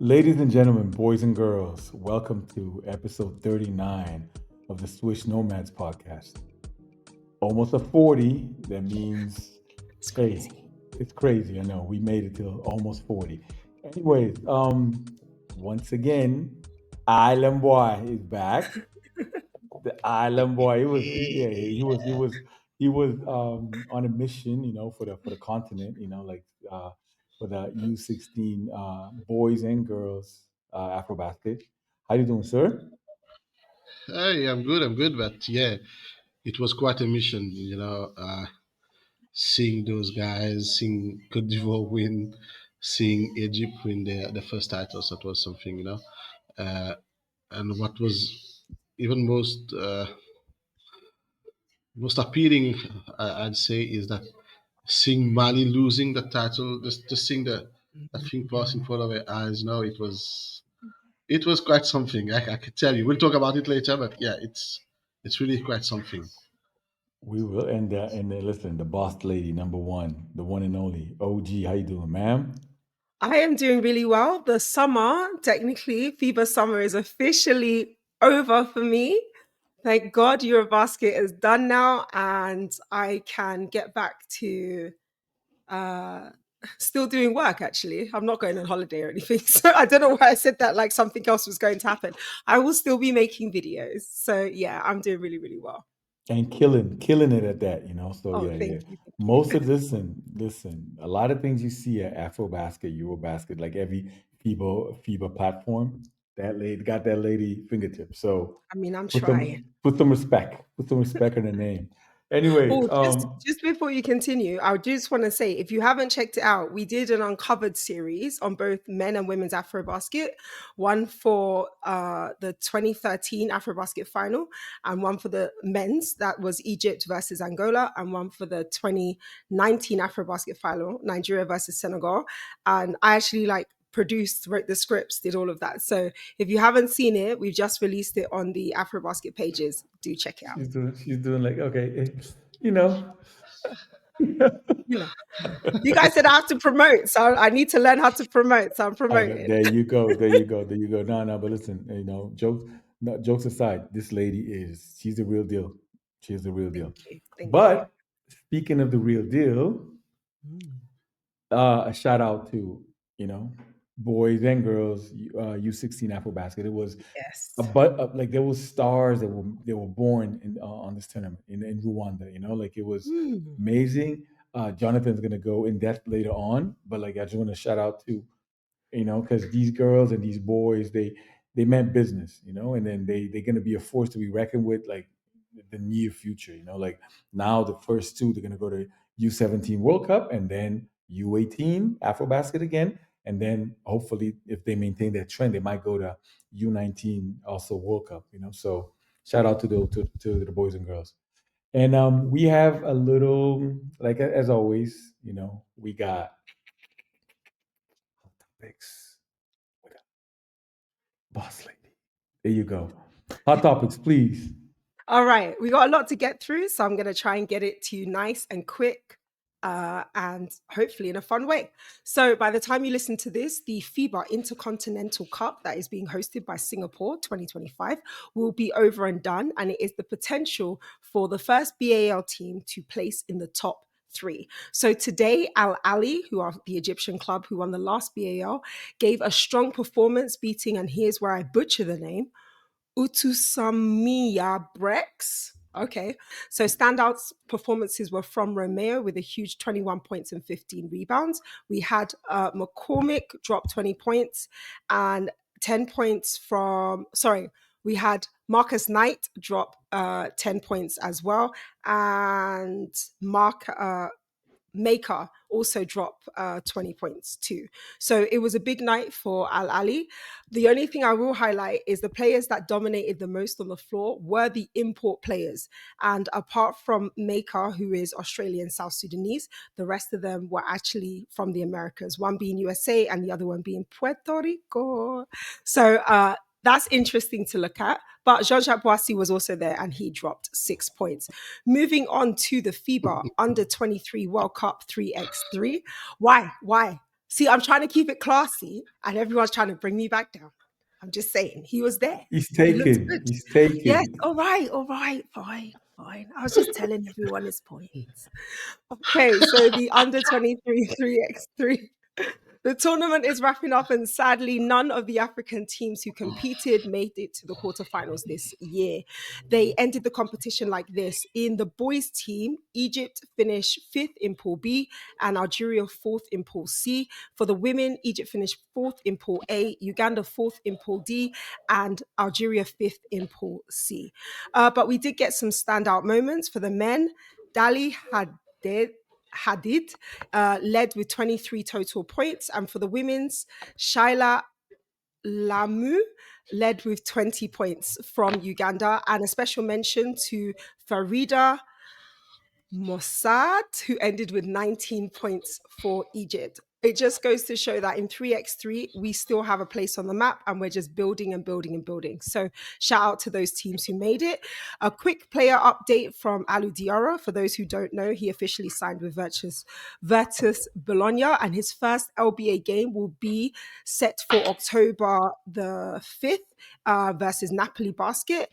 Ladies and gentlemen, boys and girls, welcome to episode 39 of the Swish Nomads podcast. Almost a 40. That means, It's hey, crazy. it's crazy. I know we made it to almost 40. Anyways, once again, Island Boy is back. The Island Boy. Yeah, he was on a mission, for the continent, for the U16 boys and girls Afrobasket. How you doing, sir? Hey, I'm good, but yeah, it was quite a mission, seeing those guys, seeing Cote d'Ivoire win, seeing Egypt win the first titles. That was something, Uh, and what was even most appealing, I'd say, is that seeing Mali losing the title, just seeing that thing pass in front of our eyes. Now it was quite something. I could tell you. We'll talk about it later, but yeah, it's really quite something. We will, and listen, the boss lady number one, the one and only OG. How you doing, ma'am? I am doing really well. The summer, technically, FIBA summer is officially over for me. Thank God Eurobasket is done now, and I can get back to uh, still doing work, actually. I'm not going on holiday or anything. So I don't know why I said that like something else was going to happen. I will still be making videos. So yeah, I'm doing really, really well. And killing it at that, So Oh, yeah, thank yeah. you. Thank Most you. of listen. A lot of things you see at AfroBasket, Eurobasket, like every FIBA platform, that lady got that lady fingertip. So I mean, I'm put trying. some put some respect in the name. Anyways, Oh, just before you continue, I just want to say if you haven't checked it out, we did an uncovered series on both men and women's Afrobasket, one for the 2013 Afrobasket final, and one for the men's that was Egypt versus Angola, and one for the 2019 Afrobasket final, Nigeria versus Senegal. And I actually like produced, wrote the scripts, did all of that. So if you haven't seen it, we've just released it on the Afrobasket pages. Do check it out. she's doing like, okay, you know. You know. You guys said I have to promote, so I need to learn how to promote. So I'm I know. promoting. There you go. There you go. There you go. No, no, but listen, jokes, no, jokes aside, this lady she's the real deal. She's the real Thank deal. you. Thank you. But speaking of the real deal, Mm. a shout out to, you know, boys and girls, U16 Afrobasket. It was Yes. like there was stars that were born on this tournament in Rwanda. Like it was Mm. amazing. Jonathan's gonna go in depth later on, but like I just want to shout out to, because these girls and these boys, they meant business, and then they're gonna be a force to be reckoned with, like the near future, like now the first two they're gonna go to U17 World Cup and then U18 Afrobasket again, and then hopefully if they maintain that trend, they might go to U19 also World Cup, So shout out to the boys and girls. And we have a little, like as always, we got hot topics. Boss lady. There you go. Hot topics, please. All right, we got a lot to get through, so I'm going to try and get it to you nice and quick, and hopefully in a fun way. So, by the time you listen to this, the FIBA Intercontinental Cup that is being hosted by Singapore 2025 will be over and done, and it is the potential for the first BAL team to place in the top three. So today, Al Ali, who are the Egyptian club who won the last BAL, gave a strong performance, beating, and here's where I butcher the name, Utusamiya Brex. Okay. So standouts performances were from Romeo with a huge 21 points and 15 rebounds. We had McCormick drop 20 points and 10 points from, sorry, we had Marcus Knight drop 10 points as well. And Maker also drop 20 points too. So it was a big night for Al Ali. The only thing I will highlight is the players that dominated the most on the floor were the import players. And apart from Maker, who is Australian South Sudanese, the rest of them were actually from the Americas, one being USA and the other one being Puerto Rico. So that's interesting to look at. But Jean-Jacques Boissy was also there and he dropped 6 points. Moving on to the FIBA Under 23 World Cup 3x3. Why? Why? See, I'm trying to keep it classy, and everyone's trying to bring me back down. I'm just saying, he was there. He's He looked taken. good. He's Yes, taken. all right, fine, fine. I was just telling everyone his points. Okay, so the under 23 3x3. The tournament is wrapping up, and sadly, none of the African teams who competed made it to the quarterfinals this year. They ended the competition like this. In the boys' team, Egypt finished fifth in Pool B and Algeria fourth in Pool C. For the women, Egypt finished fourth in Pool A, Uganda fourth in Pool D, and Algeria fifth in Pool C. But we did get some standout moments. For the men, Dali Hadid led with 23 total points. And for the women's, Shaila Lamu led with 20 points from Uganda. And a special mention to Farida Mossad, who ended with 19 points for Egypt. It just goes to show that in 3x3, we still have a place on the map and we're just building and building and building. So shout out to those teams who made it. A quick player update from Alou Diarra. For those who don't know, he officially signed with Virtus Bologna, and his first LBA game will be set for October the 5th versus Napoli Basket.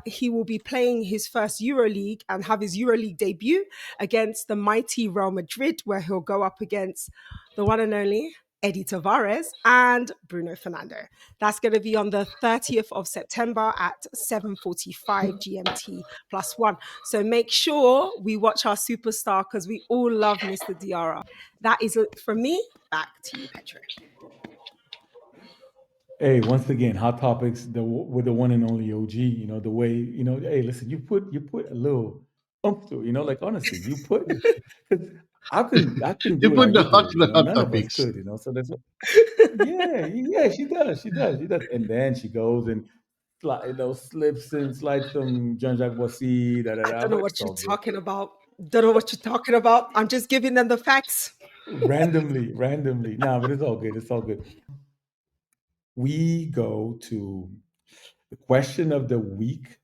He will be playing his first EuroLeague and have his EuroLeague debut against the mighty Real Madrid, where he'll go up against the one and only Eddie Tavares and Bruno Fernando. That's going to be on the 30th of September at 7:45 GMT +1. So make sure we watch our superstar because we all love Mr. Diarra. That is it from me. Back to you, Pedro. Hey, once again, hot topics with the one and only OG. You know the way. You know, hey, listen, you put a little oomph to it. You know, like honestly, you put because I couldn't You do it how put the you do hot it. in You the know, hot none of us topics. could. You know, so that's yeah, she does. And then she goes and slips and slides some Jean Jacques Boissy, da da I da. don't know But what it's you're all good. talking about. Don't know what you're talking about. I'm just giving them the facts. Randomly. Nah, but it's all good. It's all good. We go to the question of the week.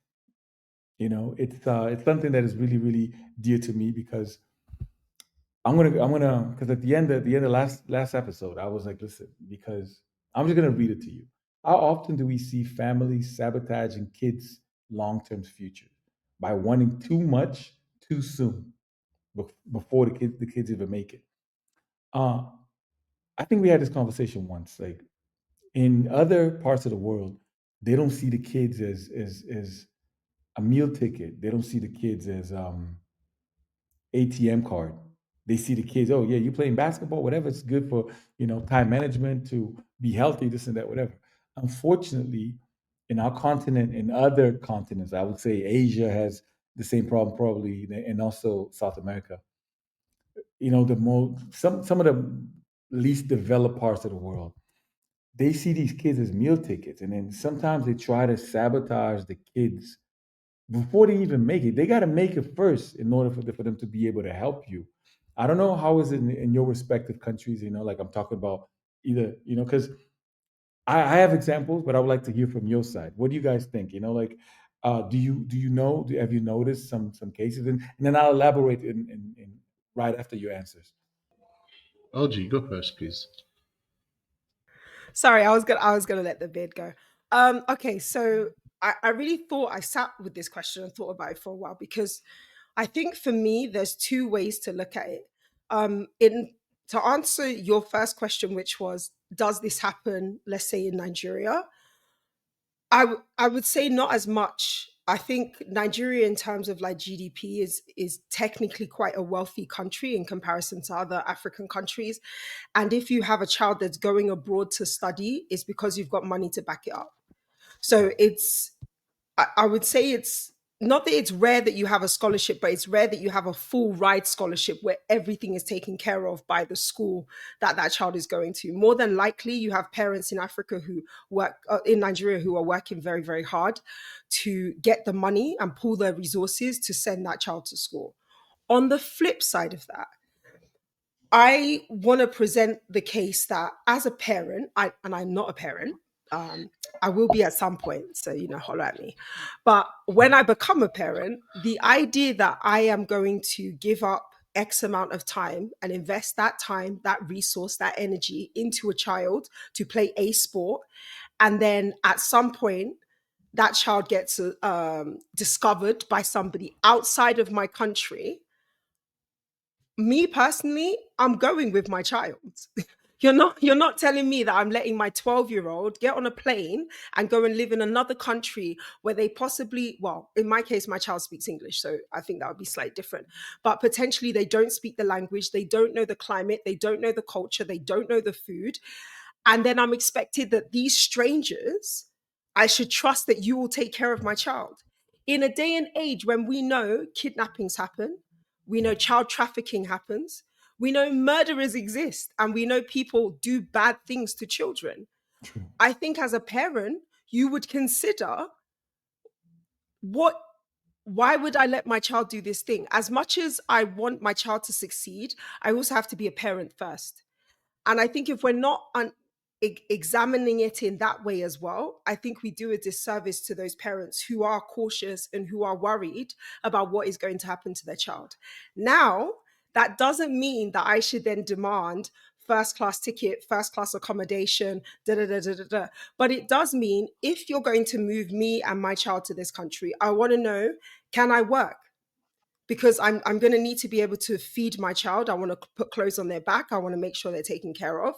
It's something that is really really dear to me because I'm gonna because at the end of last episode I was like, listen, because I'm just gonna read it to you. How often do we see families sabotaging kids' long-term future by wanting too much too soon before the kids even make it? Uh, I think we had this conversation once. Like in other parts of the world, they don't see the kids as a meal ticket. They don't see the kids as ATM card. They see the kids, oh yeah, you playing basketball, whatever. It's good for time management to be healthy, this and that, whatever. Unfortunately, in our continent, in other continents, I would say Asia has the same problem probably, and also South America. The some of the least developed parts of the world, they see these kids as meal tickets, and then sometimes they try to sabotage the kids before they even make it. They got to make it first in order for them to be able to help you. I don't know how is it in your respective countries. Like I'm talking about either because I have examples, but I would like to hear from your side. What do you guys think? Like have you noticed some cases, and then I'll elaborate in right after your answers. OG, go first, please. Sorry, I was gonna let the bid go. Okay, so I really thought I sat with this question and thought about it for a while because I think for me there's two ways to look at it. In To answer your first question, which was, does this happen, let's say in Nigeria? I would say not as much. I think Nigeria, in terms of like GDP, is technically quite a wealthy country in comparison to other African countries. And if you have a child that's going abroad to study, it's because you've got money to back it up. So I would say it's not that it's rare that you have a scholarship, but it's rare that you have a full ride scholarship where everything is taken care of by the school that that child is going to. More than likely, you have parents in Africa who work in Nigeria who are working very, very hard to get the money and pull their resources to send that child to school. On the flip side of that, I want to present the case that as a parent, and I'm not a parent, um, I will be at some point, so holler at me. But when I become a parent, the idea that I am going to give up X amount of time and invest that time, that resource, that energy into a child to play a sport. And then at some point, that child gets discovered by somebody outside of my country. Me personally, I'm going with my child. You're not telling me that I'm letting my 12-year-old get on a plane and go and live in another country where they possibly, well, in my case, my child speaks English, so I think that would be slightly different. But potentially they don't speak the language, they don't know the climate, they don't know the culture, they don't know the food. And then I'm expected that these strangers, I should trust that you will take care of my child. In a day and age when we know kidnappings happen, we know child trafficking happens, we know murderers exist, and we know people do bad things to children. True. I think as a parent, you would consider, what why would I let my child do this thing? As much as I want my child to succeed, I also have to be a parent first. And I think if we're not examining it in that way as well, I think we do a disservice to those parents who are cautious and who are worried about what is going to happen to their child. Now, that doesn't mean that I should then demand first class ticket, first class accommodation, da da da da da da. But it does mean if you're going to move me and my child to this country, I want to know, can I work? Because I'm going to need to be able to feed my child. I want to put clothes on their back. I want to make sure they're taken care of.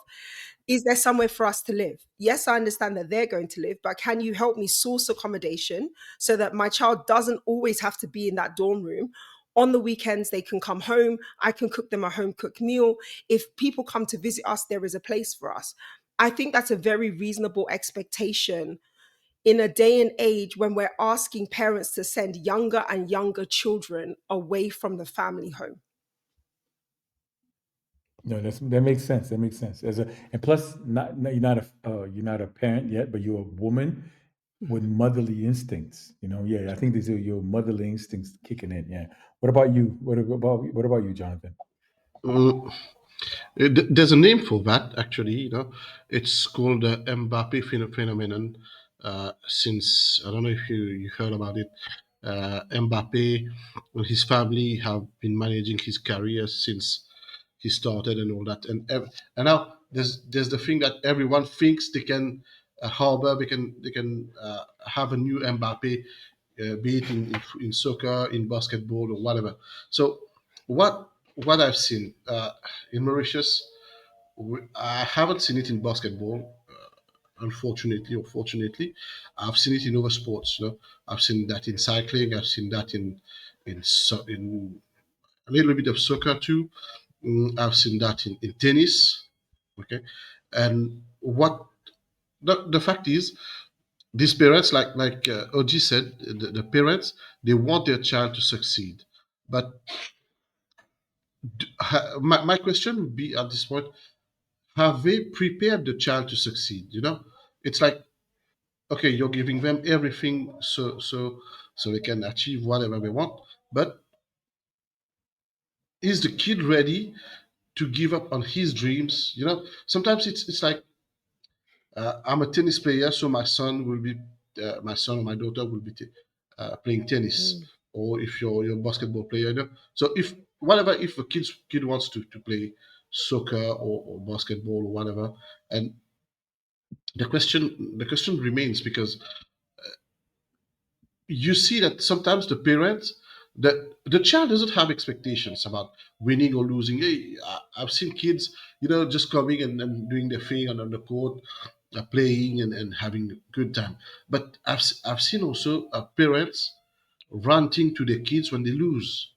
Is there somewhere for us to live? Yes, I understand that they're going to live, but can you help me source accommodation so that my child doesn't always have to be in that dorm room? On the weekends, they can come home. I can cook them a home cooked meal. If people come to visit us, there is a place for us. I think that's a very reasonable expectation in a day and age when we're asking parents to send younger and younger children away from the family home. No, that makes sense. That makes sense. And plus, you're not a parent yet, but you're a woman with motherly instincts. Yeah, I think these are your motherly instincts kicking in. Yeah. What about you? What about you, Jonathan? Mm, there's a name for that, actually. It's called the Mbappe phenomenon. Since I don't know if you heard about it, Mbappe and his family have been managing his career since he started and all that, and now there's the thing that everyone thinks they can harbor, they can have a new Mbappe, be it in soccer, in basketball, or whatever. So what I've seen in Mauritius, I haven't seen it in basketball, unfortunately or fortunately. I've seen it in other sports. I've seen that in cycling. I've seen that in a little bit of soccer too. I've seen that in tennis. Okay, and what the fact is, these parents, like Oji said, the parents, they want their child to succeed. But my question would be at this point: have they prepared the child to succeed? It's like, okay, you're giving them everything so they can achieve whatever they want, but is the kid ready to give up on his dreams? Sometimes it's like, I'm a tennis player, so my son or my daughter will be playing tennis. Or if you're a basketball player, so if a kid wants to play soccer or basketball or whatever, and the question remains, because you see that sometimes the parents, the child doesn't have expectations about winning or losing. Hey, I've seen kids, just coming and doing their thing on the court, playing and having a good time. But I've seen also parents ranting to their kids when they lose.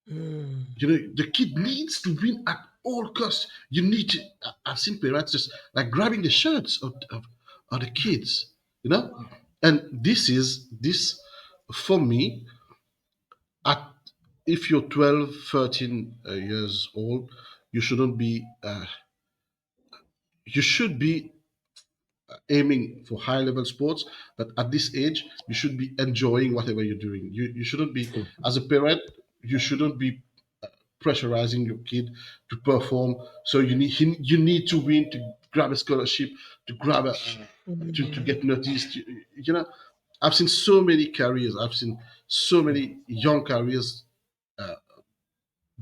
The kid needs to win at all costs. You need to. I've seen parents just like grabbing the shirts of the kids, and this for me. At If you're 12, 13 years old, you shouldn't be. You should be aiming for high level sports, but at this age, you should be enjoying whatever you're doing. You shouldn't be, True. as a parent, you shouldn't be pressurizing your kid to perform. So you need to win, to grab a scholarship, to grab to get noticed. I've seen so many careers. I've seen so many young careers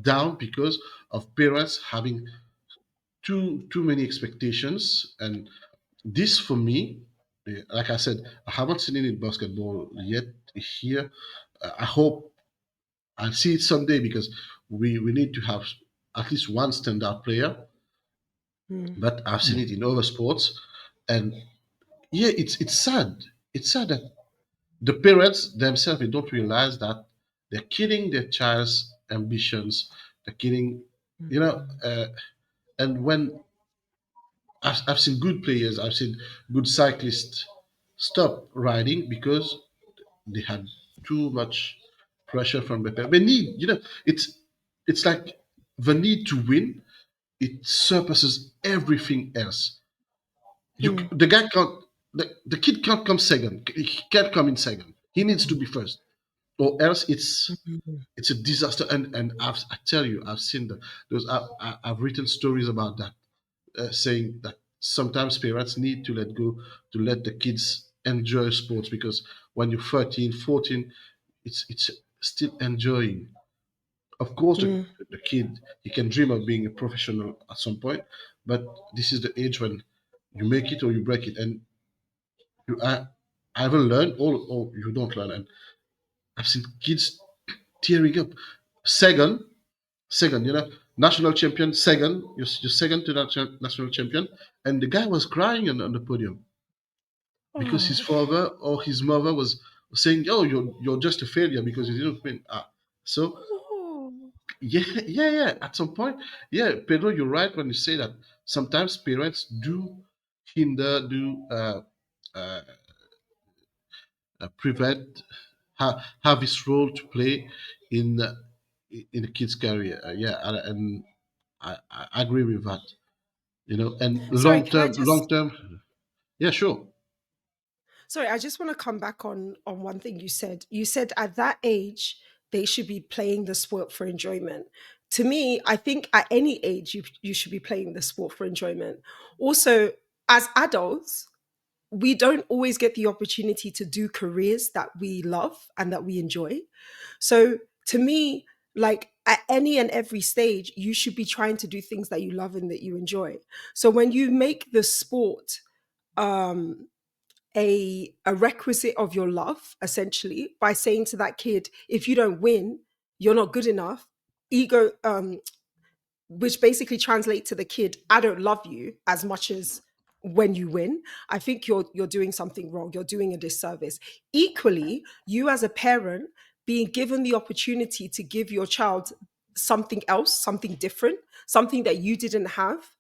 down because of parents having too many expectations. And this for me, like I said, I haven't seen it in basketball yet here. I hope I'll see it someday because we need to have at least one standout player. Mm. But I've seen Yeah. it in other sports, and yeah, it's sad. It's sad that the parents themselves, they don't realize that they're killing their child's ambitions. They're killing, you know. And when I've seen good players, I've seen good cyclists stop riding because they had too much pressure from the parents. They need, it's like the need to win. It surpasses everything else. Mm. The guy can't, the kid can't come second. He can't come in second. He needs to be first, or else Mm. it's a disaster. And I tell you, I've seen those. I've written stories about that, saying that sometimes parents need to let go to let the kids enjoy sports because when you're 13, 14, it's still enjoying. Of course, Mm. the kid he can dream of being a professional at some point, but this is the age when you make it or you break it, and you I haven't learned or you don't learn, and I've seen kids tearing up. Second, second, national champion, second, you're second to national champion, and the guy was crying on the podium because his Oh. father or his mother was saying, "Oh, you're just a failure because you didn't win." So Oh. yeah, yeah, yeah. At some point, yeah, Pedro, you're right when you say that sometimes parents do hinder, do uh, prevent, have this role to play in uh, in a kid's career. Yeah, and I agree with that. And Sorry, can I just long term. Yeah, sure. sorry, I just want to come back on one thing you said. You said at that age they should be playing the sport for enjoyment. To me, I think at any age you should be playing the sport for enjoyment. Also, as adults, we don't always get the opportunity to do careers that we love and that we enjoy. So to me, like at any and every stage, you should be trying to do things that you love and that you enjoy. So when you make the sport um a requisite of your love, essentially, by saying to that kid, if you don't win, you're not good enough, ego which basically translates to the kid, I don't love you as much as when you win. I think you're doing something wrong. You're doing a disservice. Equally, you as a parent being given the opportunity to give your child something else, something different, something that you didn't have,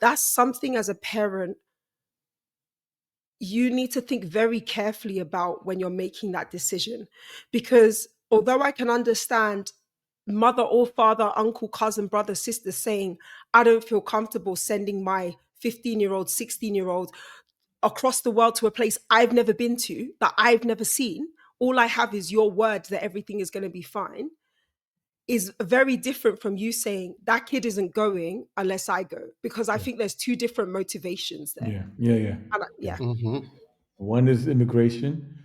that's something as a parent you need to think very carefully about when you're making that decision. Because although I can understand mother or father, uncle, cousin, brother, sister saying, I don't feel comfortable sending my 15-year-old, 16-year-old across the world to a place I've never been to, that I've never seen. All I have is your word that everything is going to be fine, is very different from you saying that kid isn't going unless I go. Because I Yeah. think there's two different motivations there. Yeah. Yeah. Yeah. Yeah. Hmm. One is immigration,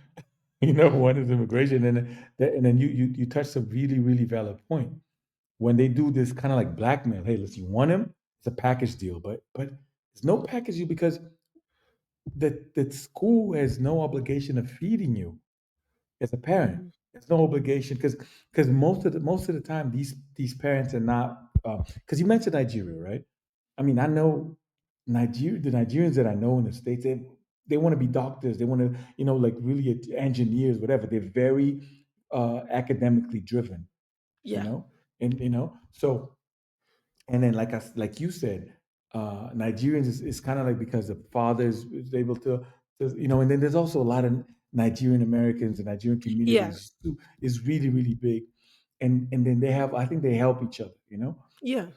one is immigration, and then you touched a really really valid point. When they do this kind of like blackmail, hey, listen, you want him? It's a package deal, but there's no package deal because the school has no obligation of feeding you as a parent. Mhm. There's no obligation because most of the time these parents are not because you mentioned Nigeria, right? I mean, I know the Nigerians that I know in the States, they want to be doctors, they want to, like really engineers, whatever. They're very academically driven, you Yeah. know, and so and then like you said, Nigerians is kind of like because the father is able to, and then there's also a lot of Nigerian Americans and Nigerian Yeah. communities too, is really really big, and then I think they help each other. Yeah.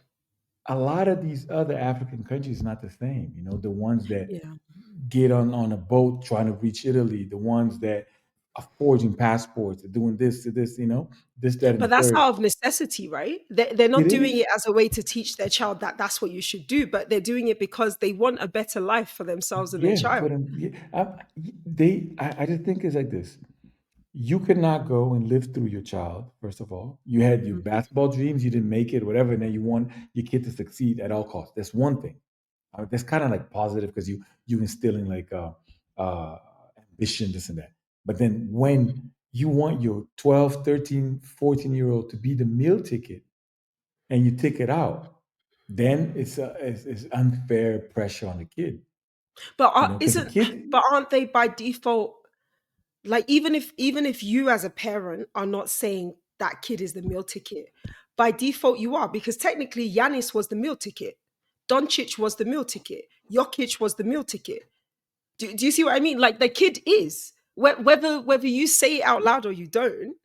A lot of these other African countries not the same. The ones that Yeah. get on a boat trying to reach Italy, the ones that are forging passports, are doing this to this, this, that, and But the that's third. out of necessity, right? They're It not doing is. it as a way to teach their child that that's what you should do, but they're doing it because they want a better life for themselves and their Yeah, for child. them. Yeah, I just think it's like this. you could not go and live through your child. First of all, you had your Mhm. basketball dreams, you didn't make it, whatever, and then you want your kid to succeed at all costs. That's one thing. That's kind of like positive because you instilling like uh, ambition, this and that. But then when you want your 12, 13, 14-year-old to be the meal ticket and you take it out, then it's unfair pressure on the kid, But because the isn't kid, but aren't they by default, like, even if you as a parent are not saying that kid is the meal ticket, by default you are, because technically Yanis was the meal ticket, Doncic was the meal ticket, Jokic was the meal ticket. Do you see what I mean? Like, the kid is, whether you say it out loud or you don't,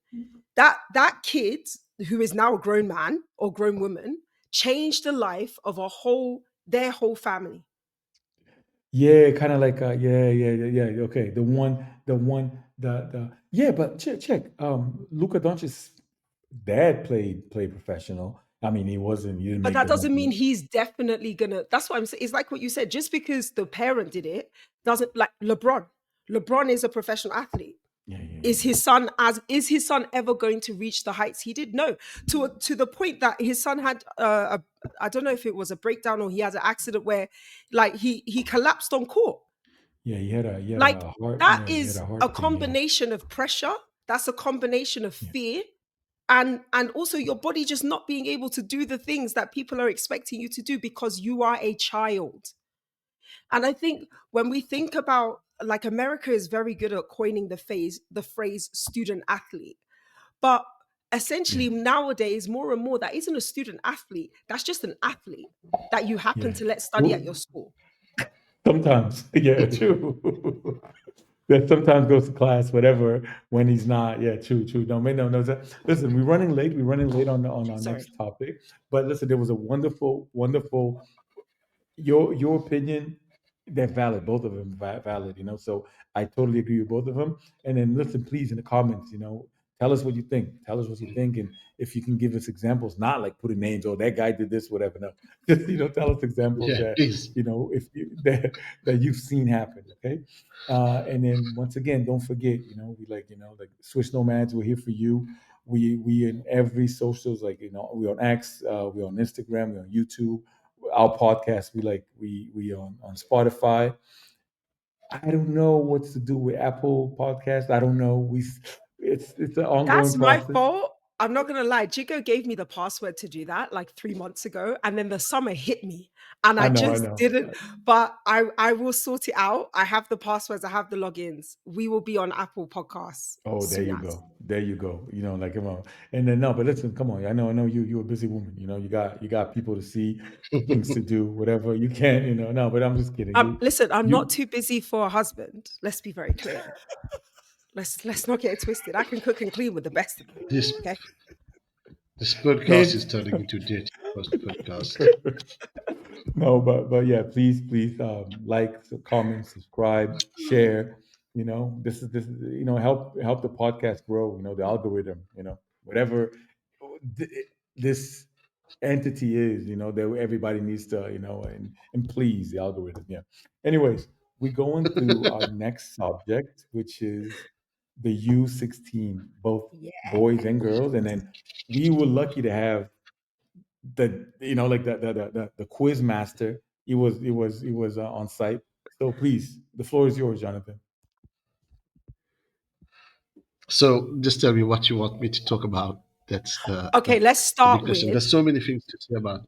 that kid, who is now a grown man or grown woman, changed the life of their whole family. yeah, kind of like yeah. Okay, the yeah, but check. Luka Doncic's dad played professional. I mean, he didn't But make that that much doesn't mean money. he's definitely gonna. That's what I'm saying. It's like what you said. Just because the parent did it doesn't, like LeBron. LeBron is a professional athlete. Is Yeah. his son as is his son ever going to reach the heights he did? No. To the point that his son had I don't know if it was a breakdown or he had an accident where, like, he collapsed on court. Yeah, he had Like, a heart, that yeah, he had is a a heart thing, yeah. combination of pressure. That's a combination of Yeah. fear, and also your body just not being able to do the things that people are expecting you to do because you are a child. And I think when we think about, like, America is very good at coining the phrase student athlete. But Yeah. essentially nowadays, more and more, that isn't a student athlete. That's just an athlete that you happen Yeah. to let study at Well, your school. sometimes, yeah, true. That sometimes goes to class, whatever, when he's not. Yeah, true. No, man, no. Listen, we're running late. We're running late on our Sorry. next topic. But listen, there was a wonderful your opinion, they're valid, both of them valid, so I totally agree with both of them. And then listen, please, in the comments, tell us what you think, and if you can give us examples, not like putting names, oh, that guy did this, whatever. No, just tell us examples Yeah, that please. if you that you've seen happen. Okay. And then once again, don't forget, we like Swiss Nomads, we're here for you. We in every socials, like, we're on X, we're on Instagram, we're on YouTube. Our podcast, we on Spotify. I don't know what's to do with Apple Podcast. I don't know. It's an ongoing That's my process. fault. I'm not gonna lie. Chico gave me the password to do that like 3 months ago, and then the summer hit me, and I I know, I just know. didn't. But I will sort it out. I have the passwords. I have the logins. We will be on Apple Podcasts Oh, there soon you as. go. There you go. Like, come on. And then no, but listen, come on. I know you're a busy woman. You got people to see, things to do, whatever you can. No, but I'm just kidding. Listen, I'm not You too busy for a husband. Let's be very clear. Let's not get it twisted. I can cook and clean with the best of them. This Okay. this podcast is hint. turning into dating post podcast. No, but yeah, please, like, comment, subscribe, share. This is help the podcast grow. The algorithm. Whatever th- this entity is. That everybody needs to. And please the algorithm. Yeah. Anyways, we go into our next subject, which is the U16, both Yeah. boys and girls, and then we were lucky to have like the quiz master. He was on site. So please, the floor is yours, Jonathan. So just tell me what you want me to talk about. That's Okay, let's the big start question. with There's so many things to say about.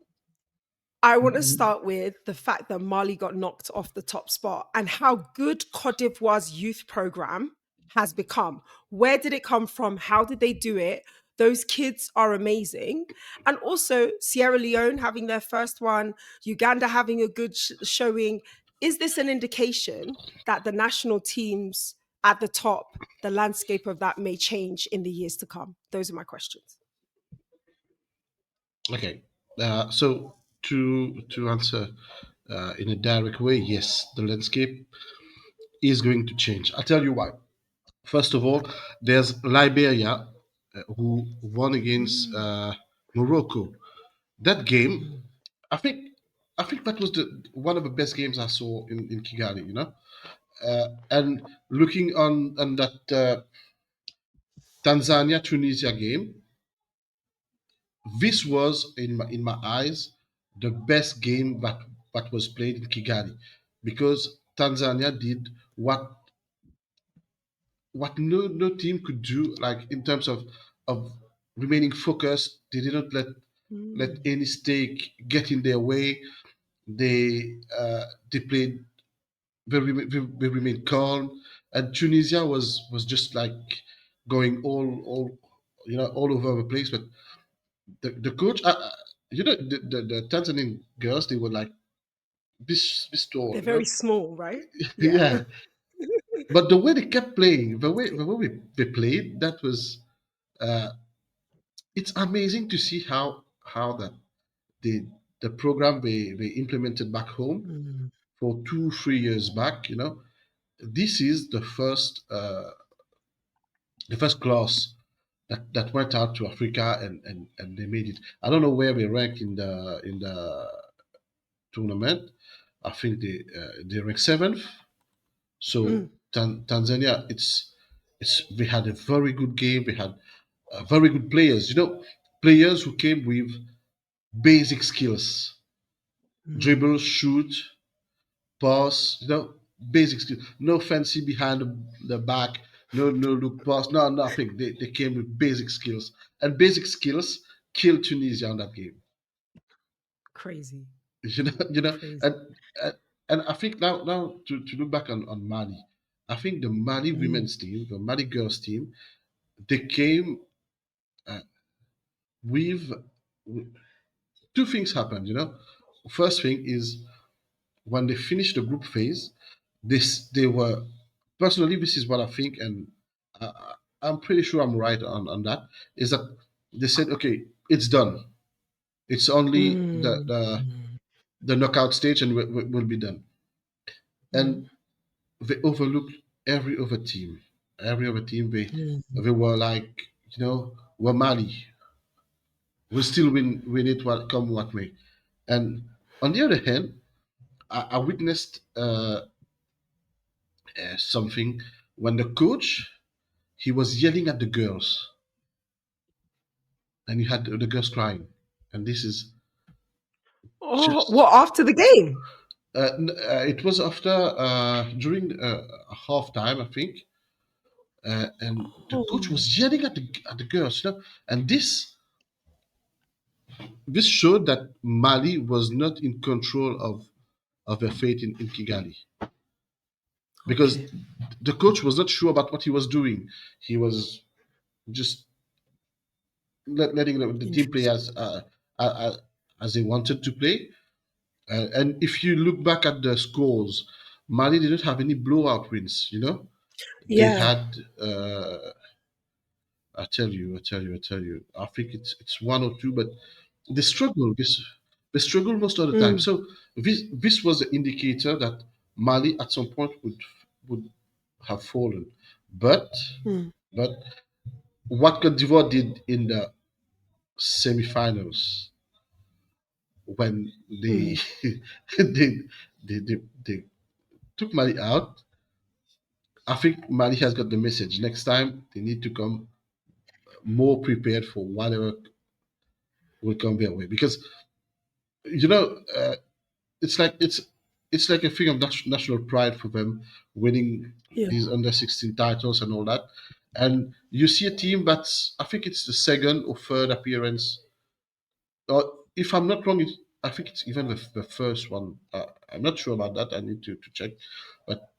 I want to start with the fact that Mali got knocked off the top spot and how good Cote d'Ivoire's youth program has become. Where did it come from? How did they do it? Those kids are amazing. And also, Sierra Leone having their first one, Uganda having a good showing. Is this an indication that the national teams at the top, the landscape of that may change in the years to come? Those are my questions. Okay, so to answer in a direct way, yes, the landscape is going to change. I'll tell you why. First of all, there's Liberia, who won against Morocco. That game, I think, I think that was the one of the best games I saw in Kigali. And looking on that Tanzania Tunisia game, this was in my eyes the best game that was played in Kigali, because Tanzania did what no team could do, like in terms of remaining focused. They did not let Mm. any stake get in their way. They played they remained calm, and Tunisia was just like going all all over the place. But the coach, the Tanzanian girls, they were like this tall, They're very small, right? Yeah. yeah. But the way they kept playing, the way they played, that was uh, it's amazing to see how that the the program they implemented back home Mm. for 2 3 years back. This is the first class that went out to Africa, and they made it. I don't know where we rank in the tournament. I think they ranked seventh. So Mm. Tanzania, it's they had a very good game. They had very good players. Players who came with basic skills: Mm. dribble, shoot, pass. Basic skills. No fancy behind the back. No look pass. No, nothing. They came with basic skills, and basic skills killed Tunisia on that game. Crazy. And Crazy. and, and I think now to look back on Mali, I think the Mali Mm. women's team, the Mali girls team, they came uh, with two things happened. First thing is, when they finished the group phase, they were, personally, this is what I think, and I'm pretty sure I'm right on that. Is that they said, okay, it's done. It's only Mm. Mm. the knockout stage, and we'll be done. Mm. And they overlooked every other team. Every other team, Mm. they were like, we're Mali. We'll still win it, what come what may. And on the other hand, I witnessed something when the coach, he was yelling at the girls, and you had the girls crying. And this is Oh, just what after the game? it was after during half time, I think. And the coach Oh. was yelling at the girls, and this showed that Mali was not in control of their fate in Kigali, because Okay. the coach was not sure about what he was doing. He was just letting the team play Interesting. uh, as they wanted to play. And if you look back at the scores, Mali didn't have any blowout wins. They Yeah. had. I tell you. I think it's one or two, but they struggle. They struggle most of the time. Mm. So this was the indicator that Mali at some point would have fallen. But Mm. but what Cote d'Ivoire did in the semifinals, when they Mm. they, they took Mali out, I think Mali has got the message. Next time they need to come more prepared for whatever will come their way, because you know uh, it's like a thing of national pride for them, winning Yeah. these under 16 titles and all that. And you see a team that's, I think it's the second or third appearance, or if I'm not wrong, I think it's even the first one. I'm not sure about that. I need to check. But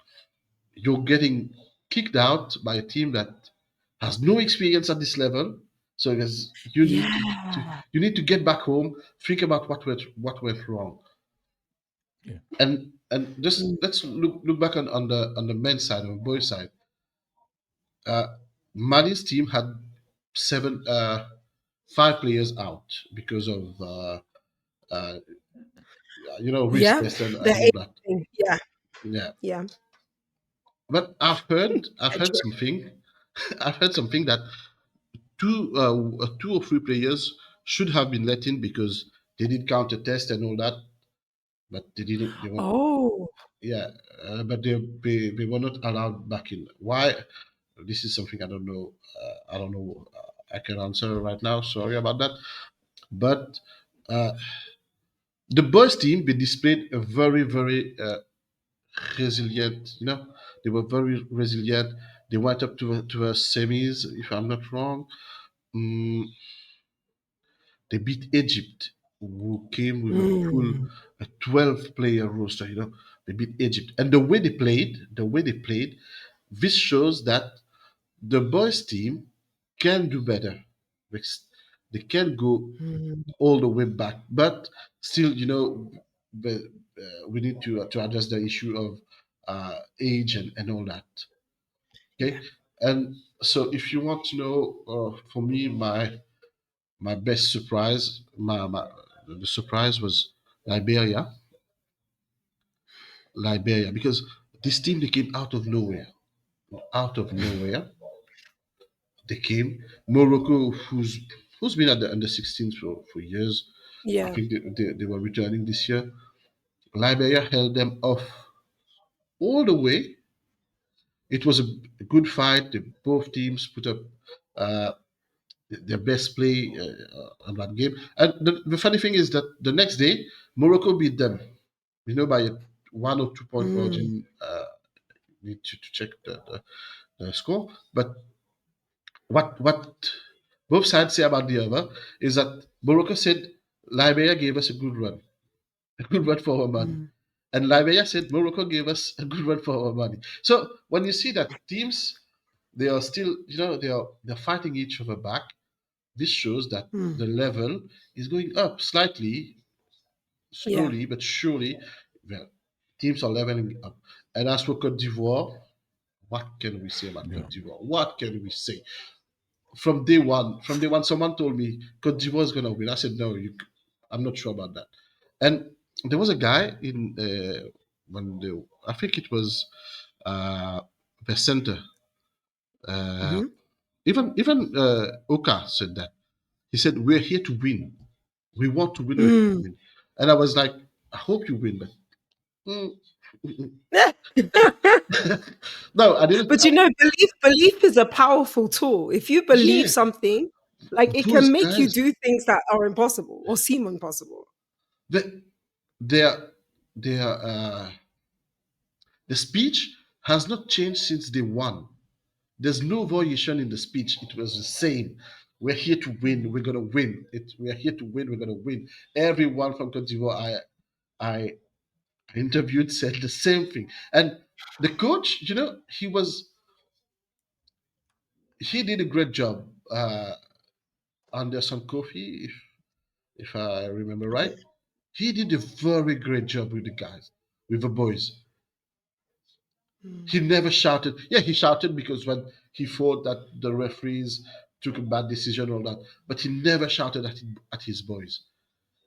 you're getting kicked out by a team that has no experience at this level. So because Yeah. you need to get back home, think about what went wrong. Yeah. And just Mm. let's look back on the men's side, on the boys' side. Uh, Mali's team had five players out because of uh, wrist Yeah. test and The all that. aging. Yeah. Yeah, Yeah. but I've heard Nigeria. something. I've heard something that two or three players should have been let in because they did counter test and all that, but they didn't. Oh. Yeah, but they were not allowed back in. Why? This is something I don't know. I don't know. I can answer right now. Sorry about that. But uh, the boys team, they displayed a very resilient. They were very resilient. They went up to a semis, if I'm not wrong. Mm, they beat Egypt, who came with Mm. a 12-player roster. They beat Egypt, and the way they played, this shows that the boys team can do better. Because they can go Mm. all the way back, but still, we need to address the issue of age and all that. Yeah. Okay, and so if you want to know, for me, my best surprise, the surprise was Liberia, because this team, they came out of nowhere, out of nowhere. They came. Morocco, who's been at the under 16s for years. I Yeah. think they were returning this year. Liberia held them off all the way. It was a good fight. Both teams put up uh, their best play on that game. And the funny thing is that the next day, Morocco beat them, by a 1 or 2 point Mm. margin. Need to check the score. But what both sides say about the other is that Morocco said Liberia gave us a good run for our money. Mm. And Liberia said Morocco gave us a good run for our money. So when you see that teams, they are still, they're fighting each other back. This shows that Mm. the level is going up slightly, Yeah. slowly but surely. Well, teams are leveling up. And as for Cote d'Ivoire, what can we say about Yeah. Cote d'Ivoire? What can we say? From day one, someone told me Cote d'Ivoire is gonna win. I said no, I'm not sure about that. And there was a guy in I think it was the center. Uh, Hmm. even Oka said that. He said, "We're here to win. We want to win. We're here to Mm. win." And I was like, "I hope you win, but." mm, mm, no, I didn't. But belief is a powerful tool. If you believe Yeah, something, like it those can make you guys, do things that are impossible or seem impossible. the, their their the speech has not changed since day one. There's no variation in the speech. It was the same. We're here to win. We're gonna win. We're here to win. We're gonna win. Everyone from Cote d'Ivoire I interviewed said the same thing. And the coach, he did a great job. Anderson Kofi, if I remember right, he did a very great job with the guys, with the boys. Mm. He never shouted. Yeah, he shouted because when he thought that the referees took a bad decision or that, but he never shouted at his boys.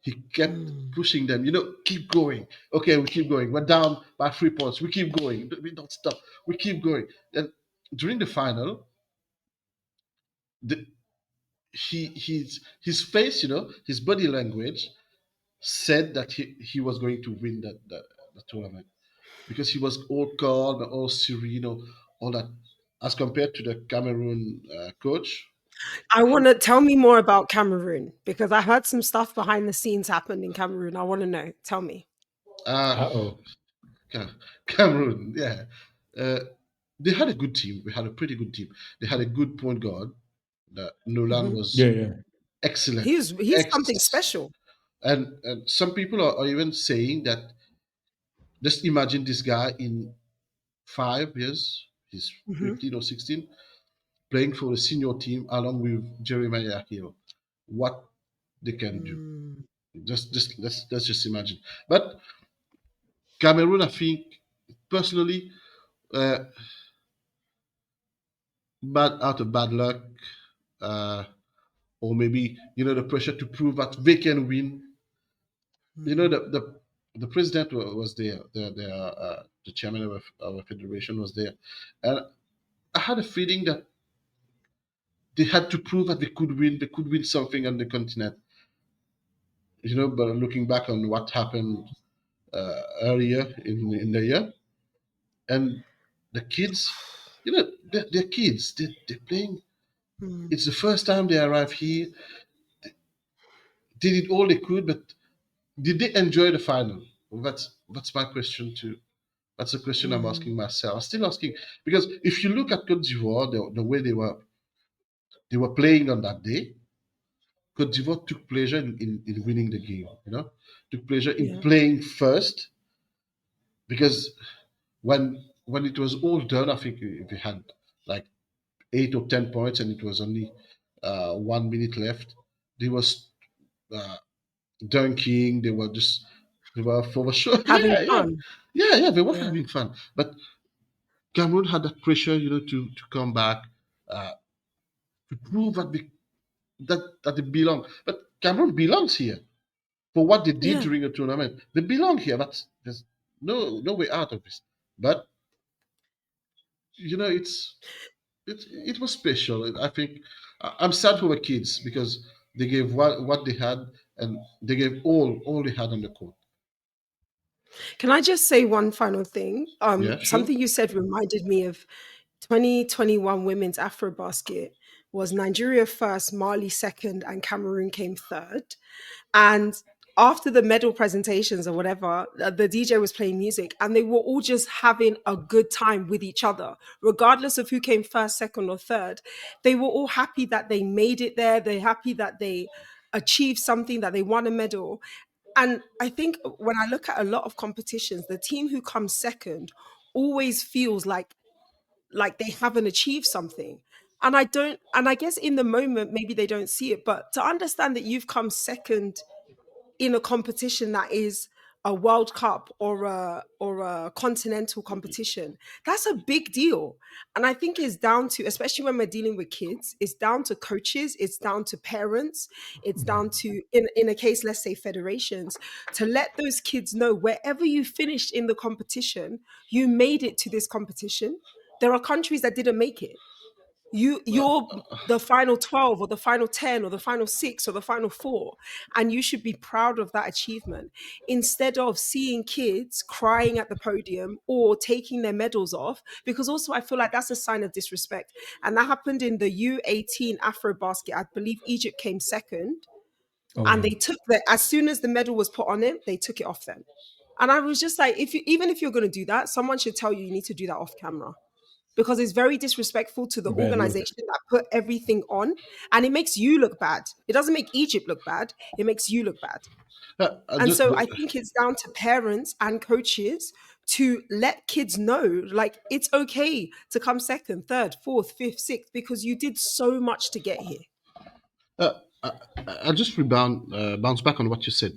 He kept Mm. pushing them. Keep going. Okay, we keep going. We're down by 3 points. We keep going. We don't stop. We keep going. And during the final, the, his face, his body language said that he was going to win the tournament because he was all calm, all serene, all that, as compared to the Cameroon coach. I want to tell me more about Cameroon because I heard some stuff behind the scenes happened in Cameroon. I want to know. Tell me. Uh, Uh-oh. Cameroon, yeah. Uh, they had a good team. We had a pretty good team. They had a good point guard. Nolan Hmm. Yeah, was yeah. excellent. He's something Ex- special. and some people are even saying that just imagine this guy in 5 years, he's Hmm. 15 or 16, playing for a senior team along with Jeremiah Hill. What they can do. Mm. Just let's just imagine. But Cameroon, I think personally, uh, out of bad luck, uh, or maybe the pressure to prove that they can win. Mm. The president was there, the chairman of our federation was there, and I had a feeling that they had to prove that they could win something on the continent. But looking back on what happened earlier in the year, and the kids, You know, they're kids. They're playing. Mm. It's the first time they arrive here. They did all they could, but did they enjoy the final? Well, that's my question too. That's a question I'm Mm. asking myself. I'm still asking because if you look at Cote d'Ivoire, the way they were playing on that day, Cote d'Ivoire took pleasure in winning the game. Took pleasure in Yeah. playing first because when it was all done, I think if we had like 8 or 10 points and it was only 1 minute left, they was uh, dunking. They were for sure. Having Yeah, yeah, fun. yeah. They were Yeah. having fun, but Cameroon had that pressure, to come back, uh, to prove that they belong. But Cameroon belongs here for what they did Yeah. during the tournament. They belong here. There's no way out of this. But it was special. I think I'm sad for the kids because they gave what they had and they gave all they had on the court. Can I just say one final thing? Yeah, sure. Something you said reminded me of 2021 women's Afrobasket was Nigeria first, Mali second, and Cameroon came third. And after the medal presentations or whatever, the DJ was playing music and they were all just having a good time with each other, regardless of who came first, second, or third. They were all happy that they made it there. They're happy that they achieved something, that they won a medal. And I think when I look at a lot of competitions, the team who comes second always feels like they haven't achieved something. And I guess in the moment maybe they don't see it, but to understand that you've come second in a competition that is a World Cup or a continental competition, that's a big deal. And I think it's down to, especially when we're dealing with kids, it's down to coaches, it's down to parents, it's Yeah. down to in a case, let's say federations, to let those kids know wherever you finished in the competition, you made it to this competition. There are countries that didn't make it. You're the final 12 or the final 10 or the final 6 or the final 4, and you should be proud of that achievement instead of seeing kids crying at the podium or taking their medals off, because also I feel like that's a sign of disrespect. And that happened in the U18 Afro basket. I believe Egypt came second, Oh and yeah. they took the as soon as the medal was put on it, they took it off them. And I was just like, if you even if you're going to do that, someone should tell you you need to do that off camera, because it's very disrespectful to the Bad look. organization that put everything on, and it makes you look bad. It doesn't make Egypt look bad, it makes you look bad. And so I think it's down to parents and coaches to let kids know, like, it's okay to come second, third, fourth, fifth, sixth, because you did so much to get here. Uh, I, I'll just bounce back on what you said.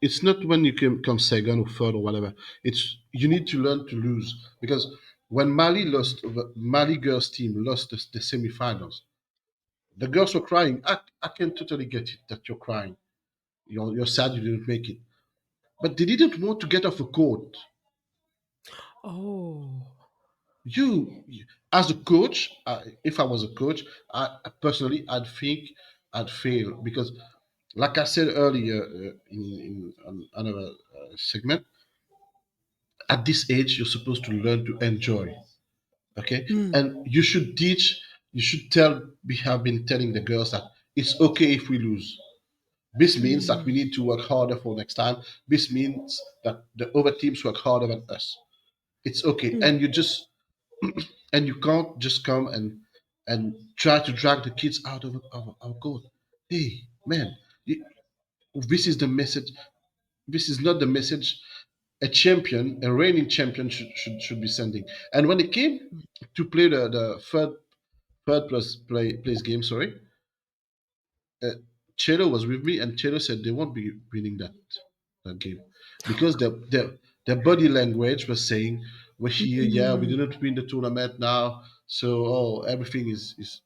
It's not when you come second or third or whatever. It's you need to learn to lose because when Mali girls team lost the semifinals, the girls were crying. I can totally get it that you're crying. You're sad you didn't make it, but they didn't want to get off the court. Oh. As a coach, if I was a coach, personally, I'd think I'd fail because, like I said earlier in another segment, at this age, you're supposed to learn to enjoy. Okay, Mm, and you should we have been telling the girls that it's okay if we lose. This means that we mm, need to work harder for next time. This means that the other teams work harder than us. It's okay, mm, and you can't just come and try to drag the kids out of our court. Hey, man, you- this is the message. This is not the message a reigning champion should be sending. And when it came to play the third place game, sorry, uh, Chelo was with me, and Chelo said they won't be winning that game because their body language was saying we're here, yeah, we mm. didn't win the tournament now, so everything is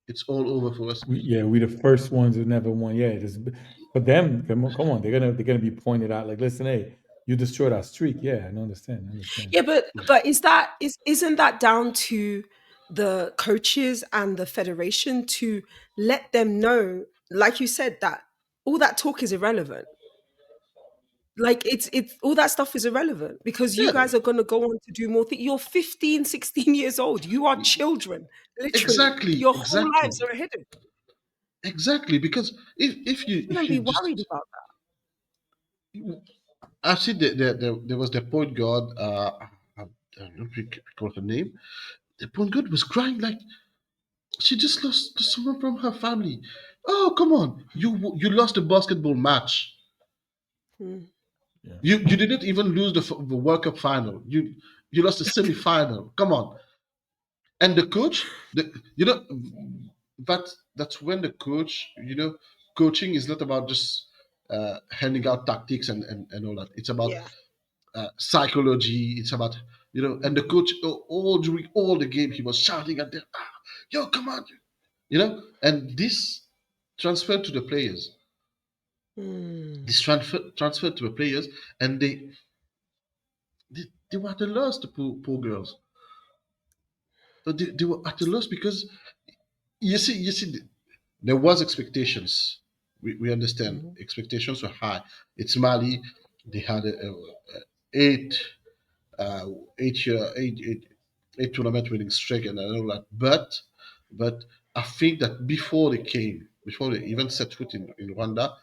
it's all over for us. We the first ones who never won. Yeah, just for them. Come on, they're gonna be pointed out. Like, listen, hey, you destroyed our streak. Yeah, I understand. I understand. Yeah, but isn't that down to the coaches and the federation to let them know, like you said, that all that talk is irrelevant. Like it's all that stuff is irrelevant because you Yeah, guys are going to go on to do more things. You're 15, 16 years old. You are children, literally. exactly, Your whole exactly, lives are ahead of you. exactly. Because You if shouldn't you be worried just, about I've seen there was the point guard. I don't recall her name. The point guard was crying like she just lost to someone from her family. Oh, come on! You lost a basketball match. that. Mm. Yeah. You didn't even lose the World Cup final. You lost the semi final. Come on! And the coach, that's when the coach, coaching is not about just handing out tactics and all that. It's about Yeah. psychology. It's about and the coach all during all the game he was shouting at them, "Yo, come on!" And this transferred to the players. Mm. This transferred to the players, and they were at a loss. The poor girls, but they were at a loss because you see, there was expectations. We understand Mhm. expectations were high. It's Mali. They had a eight uh, eight tournament winning streak and all that. But I think that before they even set foot in Rwanda,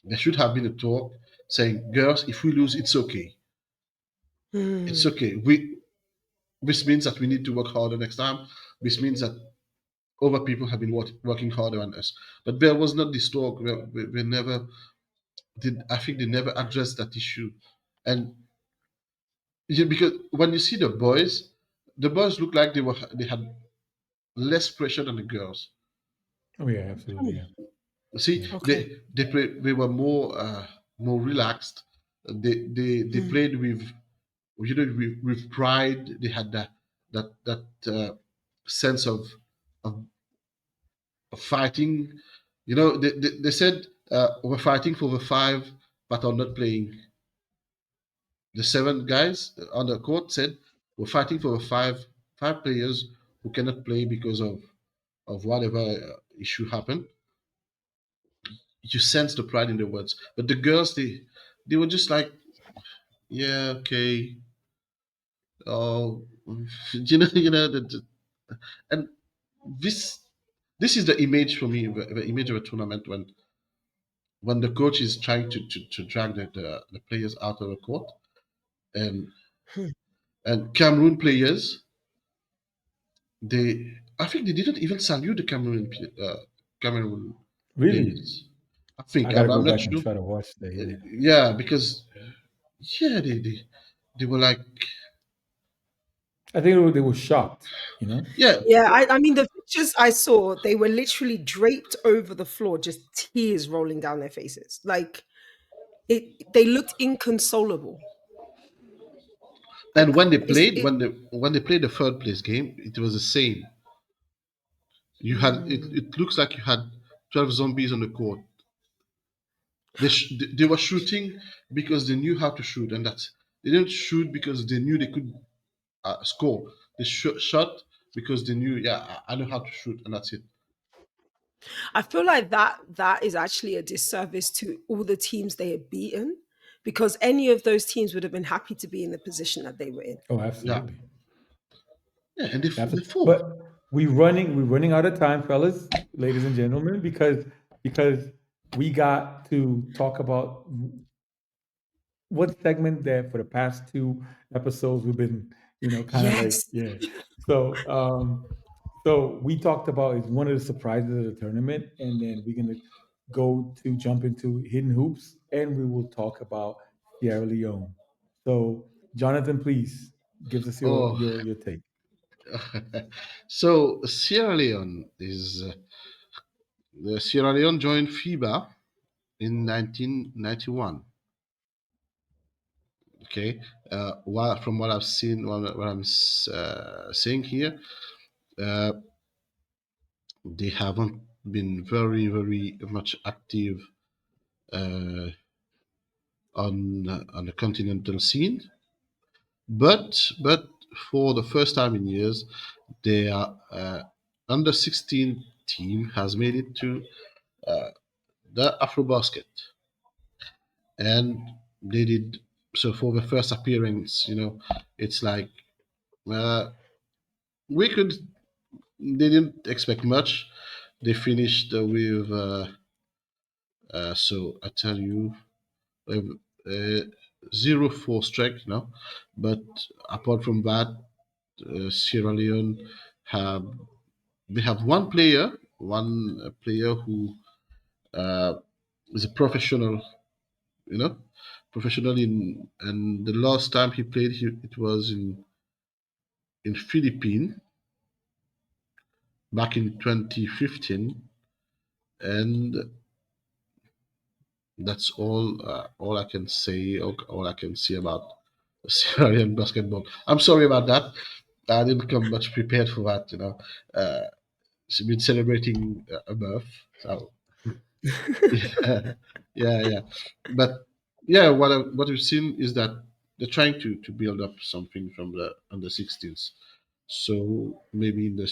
there should have been a talk saying, "Girls, if we lose, it's okay. It's Mm. okay. This means that we need to work harder next time. This means that other people have been working harder on us." But there was not this talk. We never did. I think they never addressed that issue, and because when you see the boys look like they had less pressure than the girls. Oh yeah, absolutely. Yeah. See, Yeah. Okay. they were more relaxed. They Mm. played with with pride. They had that sense of fighting. They said we're fighting for the five, but are not playing. The seven guys on the court said we're fighting for the five players who cannot play because of whatever issue happened. You sense the pride in their words, but the girls they were just like, yeah, okay, oh, and this this is the image for me, the image of a tournament when the coach is trying to drag the players out of the court, and Hmm. Cameroon players, I think they didn't even salute the Cameroon Really, players. I I think gotta go I'm not back and sure. try to watch that. Yeah. Yeah, because yeah, they were like, I think they were shocked. You know. yeah, Yeah, I mean the pictures I saw, they were literally draped over the floor, just tears rolling down their faces. Like they looked inconsolable. and when they It's played, it. when they played the third place game, it was the same. You had Mm. it looks like you had 12 zombies on the court. They were shooting because they knew how to shoot, and that's they didn't shoot because they knew they could score. They shot because they knew, yeah, I know how to shoot, and that's it. I feel like that is actually a disservice to all the teams they had beaten, because any of those teams would have been happy to be in the position that they were in. Oh, Yeah, absolutely. yeah, and they Absolutely. fought. But we're running out of time, fellas, ladies and gentlemen, because we got to talk about one segment that for the past two episodes we've been, kind of like, Yes. yeah. So we talked about is one of the surprises of the tournament, and then we're gonna go to jump into hidden hoops, and we will talk about Sierra Leone. So Jonathan, please give us your Oh, your your take. so Sierra Leone is the Sierra Leone joined FIBA in 1991. Okay, from what I've seen, what I'm seeing here, uh, they haven't been very much active uh, on the continental scene, but for the first time in years, their under 16 team has made it to the AfroBasket, and they did so for the first appearance. It's like we could. They didn't expect much. They finished with so I tell you uh, uh, 0-4 strike, but apart from that, Sierra Leone have they have one player who uh, is a professional, you know, professional in, and the last time he played, it was in Philippines back in 2015, and that's all I can say, or all I can see about Syrian basketball. I'm sorry about that. I didn't come much prepared for that. She's been celebrating a birth, so yeah, yeah. But yeah, what we've seen is that they're trying to build up something from the under 16s. So maybe in the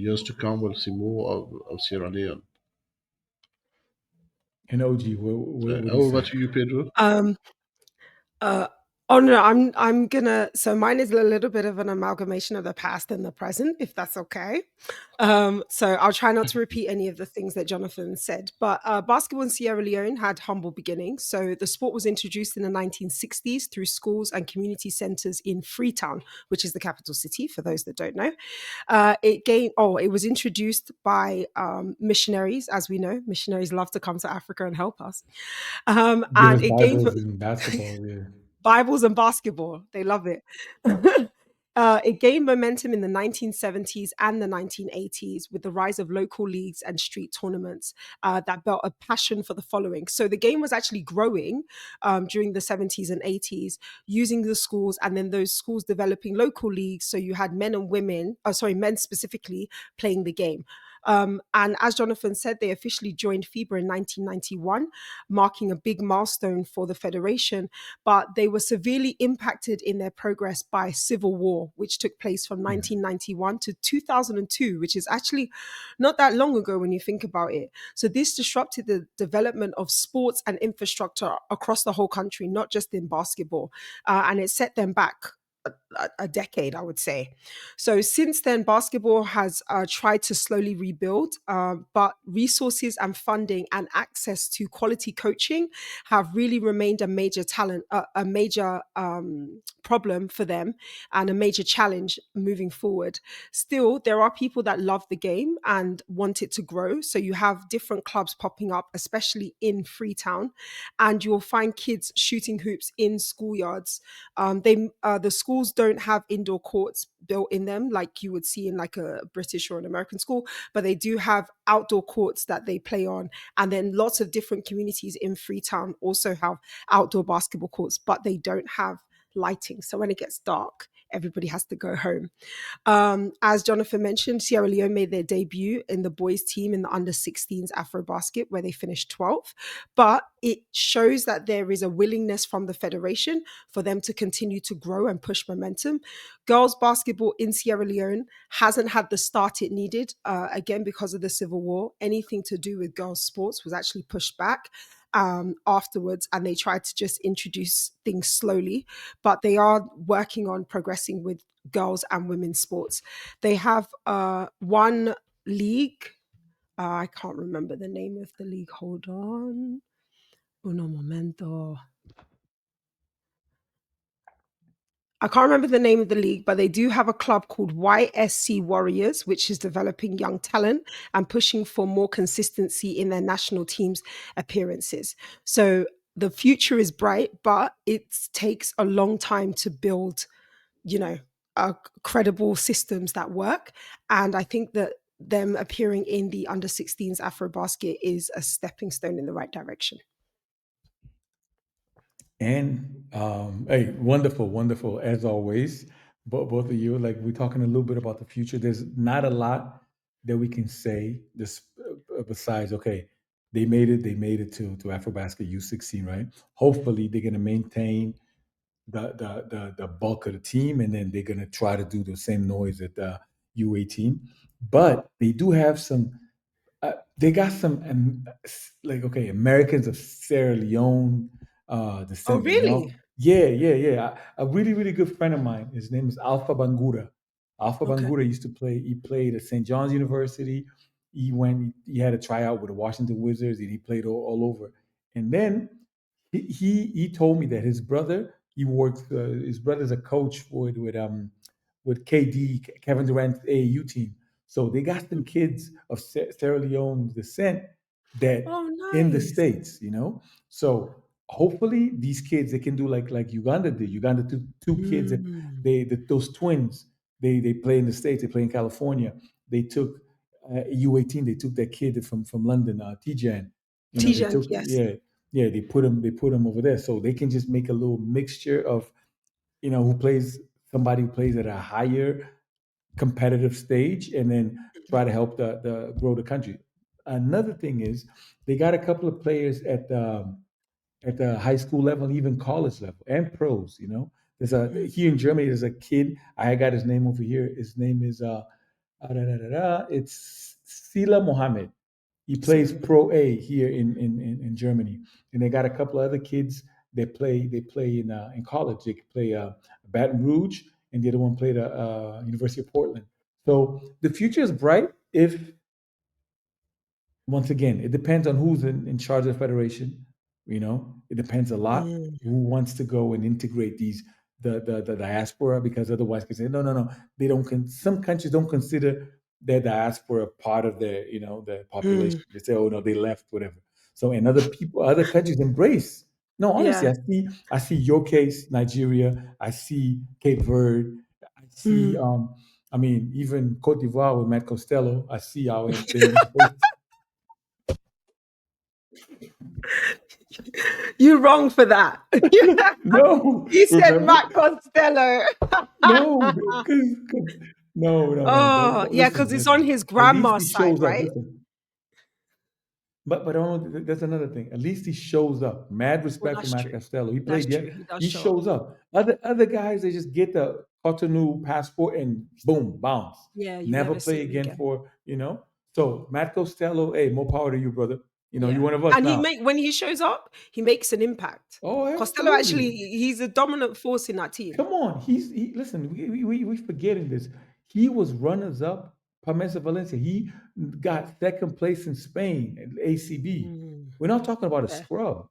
years to come, we'll see more of Sierra Leone. And OG, what do you Over say? to you, Pedro. Um, Uh, oh no, I'm gonna. So mine is a little bit of an amalgamation of the past and the present, if that's okay. So I'll try not to repeat any of the things that Jonathan said. But basketball in Sierra Leone had humble beginnings. So the sport was introduced in the 1960s through schools and community centres in Freetown, which is the capital city. For those that don't know, it was introduced by missionaries. As we know, missionaries love to come to Africa and help us. Give And us it gained Bibles and basketball. Yeah. Bibles and basketball. They love it. It gained momentum in the 1970s and the 1980s with the rise of local leagues and street tournaments that built a passion for the following. So the game was actually growing during the 70s and 80s, using the schools and then those schools developing local leagues. So you had men and women, men specifically, playing the game. And as Jonathan said, they officially joined FIBA in 1991, marking a big milestone for the federation, but they were severely impacted in their progress by civil war, which took place from Yeah. 1991 to 2002, which is actually not that long ago when you think about it. So this disrupted the development of sports and infrastructure across the whole country, not just in basketball, and it set them back a decade, I would say. So since then, basketball has tried to slowly rebuild, but resources and funding and access to quality coaching have really remained a major problem for them, and a major challenge moving forward. Still, there are people that love the game and want it to grow. So you have different clubs popping up, especially in Freetown, and you'll find kids shooting hoops in schoolyards. The schools don't have indoor courts built in them like you would see in like a British or an American school, but they do have outdoor courts that they play on. And then lots of different communities in Freetown also have outdoor basketball courts, but they don't have lighting. So when it gets dark, everybody has to go home. As Jonathan mentioned, Sierra Leone made their debut in the boys' team in the under 16s Afrobasket, where they finished 12th. But it shows that there is a willingness from the federation for them to continue to grow and push momentum. Girls' basketball in Sierra Leone hasn't had the start it needed, again, because of the civil war. Anything to do with girls' sports was actually pushed back afterwards, and they tried to just introduce things slowly, but they are working on progressing with girls and women's sports. They have one league. I can't remember the name of the league. Hold on. Uno momento. I can't remember the name of the league, but they do have a club called YSC Warriors, which is developing young talent and pushing for more consistency in their national teams appearances. So the future is bright, but it takes a long time to build, you know, credible systems that work. And I think that them appearing in the under 16s Afrobasket is a stepping stone in the right direction. And hey, wonderful, wonderful as always. But both of you, like we're talking a little bit about the future. There's not a lot that we can say this besides okay, they made it to AfroBasket U16, right? Hopefully they're gonna maintain the bulk of the team, and then they're gonna try to do the same noise at the U18. But they do have some. They got some like okay, Americans of Sierra Leone. Oh, descendant. You know, really? yeah, yeah, yeah. A really, really good friend of mine. His name is Alpha Bangura. Alpha Okay. Bangura used to play. He played at St. John's University. He went. He had a tryout with the Washington Wizards, and he played all over. And then he told me that his brother he works. His brother's a coach with KD Kevin Durant's AAU team. So they got some kids of Sierra Leone descent that Oh, in the nice. states, you know. So hopefully these kids they can do like Uganda did. Uganda two kids that Mm. those twins they play in the states. They play in California. They took U18. They took that kid from London, Tijan. You know they Tijan, took yes. yeah they put him over there so they can just make a little mixture of who plays somebody who plays at a higher competitive stage and then try to help the grow the country. Another thing is they got a couple of players at the high school level, even college level, and pros. There's a Mm. here in Germany. There's a kid. I got his name over here. His name is it's Sila Mohammed. He plays Sila. Pro A here in Germany, and they got a couple of other kids that play in college. They play Baton Rouge, and the other one played University of Portland. So the future is bright if once again, it depends on who's in charge of the federation. It depends a lot Mm. who wants to go and integrate the diaspora because otherwise, they say no, no, no. They don't. Some countries don't consider their diaspora part of their population. Mm. They say, oh no, they left, whatever. So, and other countries embrace. No, honestly, Yeah. I see your case, Nigeria. I see Cape Verde. I see, Mm. I mean, even Cote d'Ivoire with Matt Costello. I see how they embrace. You're wrong for that. No, You said remember? Matt Costello. No, because no, no, no. Oh, But yeah, listen, because it's on listen. his At least he grandma's side, shows up. right? Listen, but I don't know. That's another thing. At least he shows up. Mad Well, respect for that's Matt true. Costello. He That's played true. yet. He does He show up. shows up. Other guys, they just get the Cotonou passport and boom, bounce. Yeah, you Never never see play him again again. for. So Matt Costello, hey, more power to you, brother. You Yeah. one of us And now. when he shows up, he makes an impact. Oh, Costello absolutely. actually, he's a dominant force in that team. Come on, listen. We forgetting this. He was runners up. Palmeiras Valencia. He got second place in Spain at ACB. Mm, We're not talking about a yeah. scrub.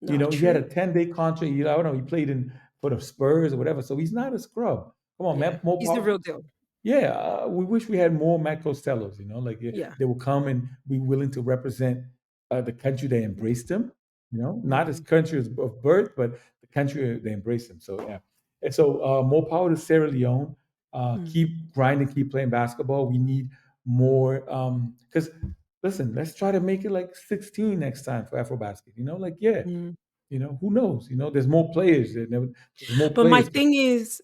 No, He had a true. 10-day contract. I don't know. He played in for the Spurs or whatever. So he's not a scrub. Come on, Yeah. man. More He's the power. real deal. Yeah, we wish we had more Matt Costellos. Like Yeah. they will come and be willing to represent the country they embraced him. Not his Mm, country of birth, but the country they embraced him. So yeah, and so more power to Sierra Leone. mm, Keep grinding, keep playing basketball. We need more because listen, let's try to make it like 16 next time for AfroBasket. Like yeah, mm. who knows? There's more players. There's more But my players. thing is,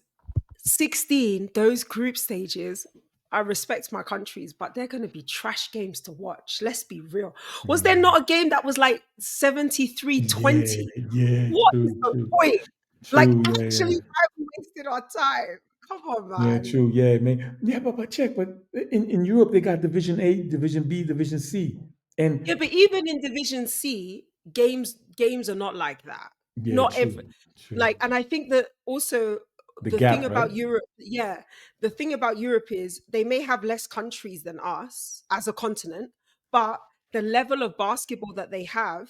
16, those group stages, I respect my countries, but they're going to be trash games to watch. Let's be real. Was there Mm. not a game that was like 73 Yeah, 20? yeah, What is true, the true, point? Like, true. Yeah, actually, yeah, why have we wasted our time? Come on, yeah, man. true. Yeah, man. Yeah, but check. But in Europe, they got Division A, Division B, Division C, and Yeah, but even in Division C, games are not like that. yeah, Not every true, true. like, and I think that also The the thing gap, right? about Europe, yeah, the thing about Europe is they may have less countries than us as a continent, but the level of basketball that they have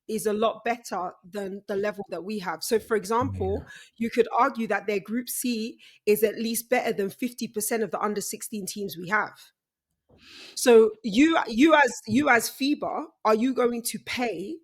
is a lot better than the level that we have. So, for example, Yeah. you could argue that their Group C is at least better than 50% of the under 16 teams we have. So you as FIBA, are you going to pay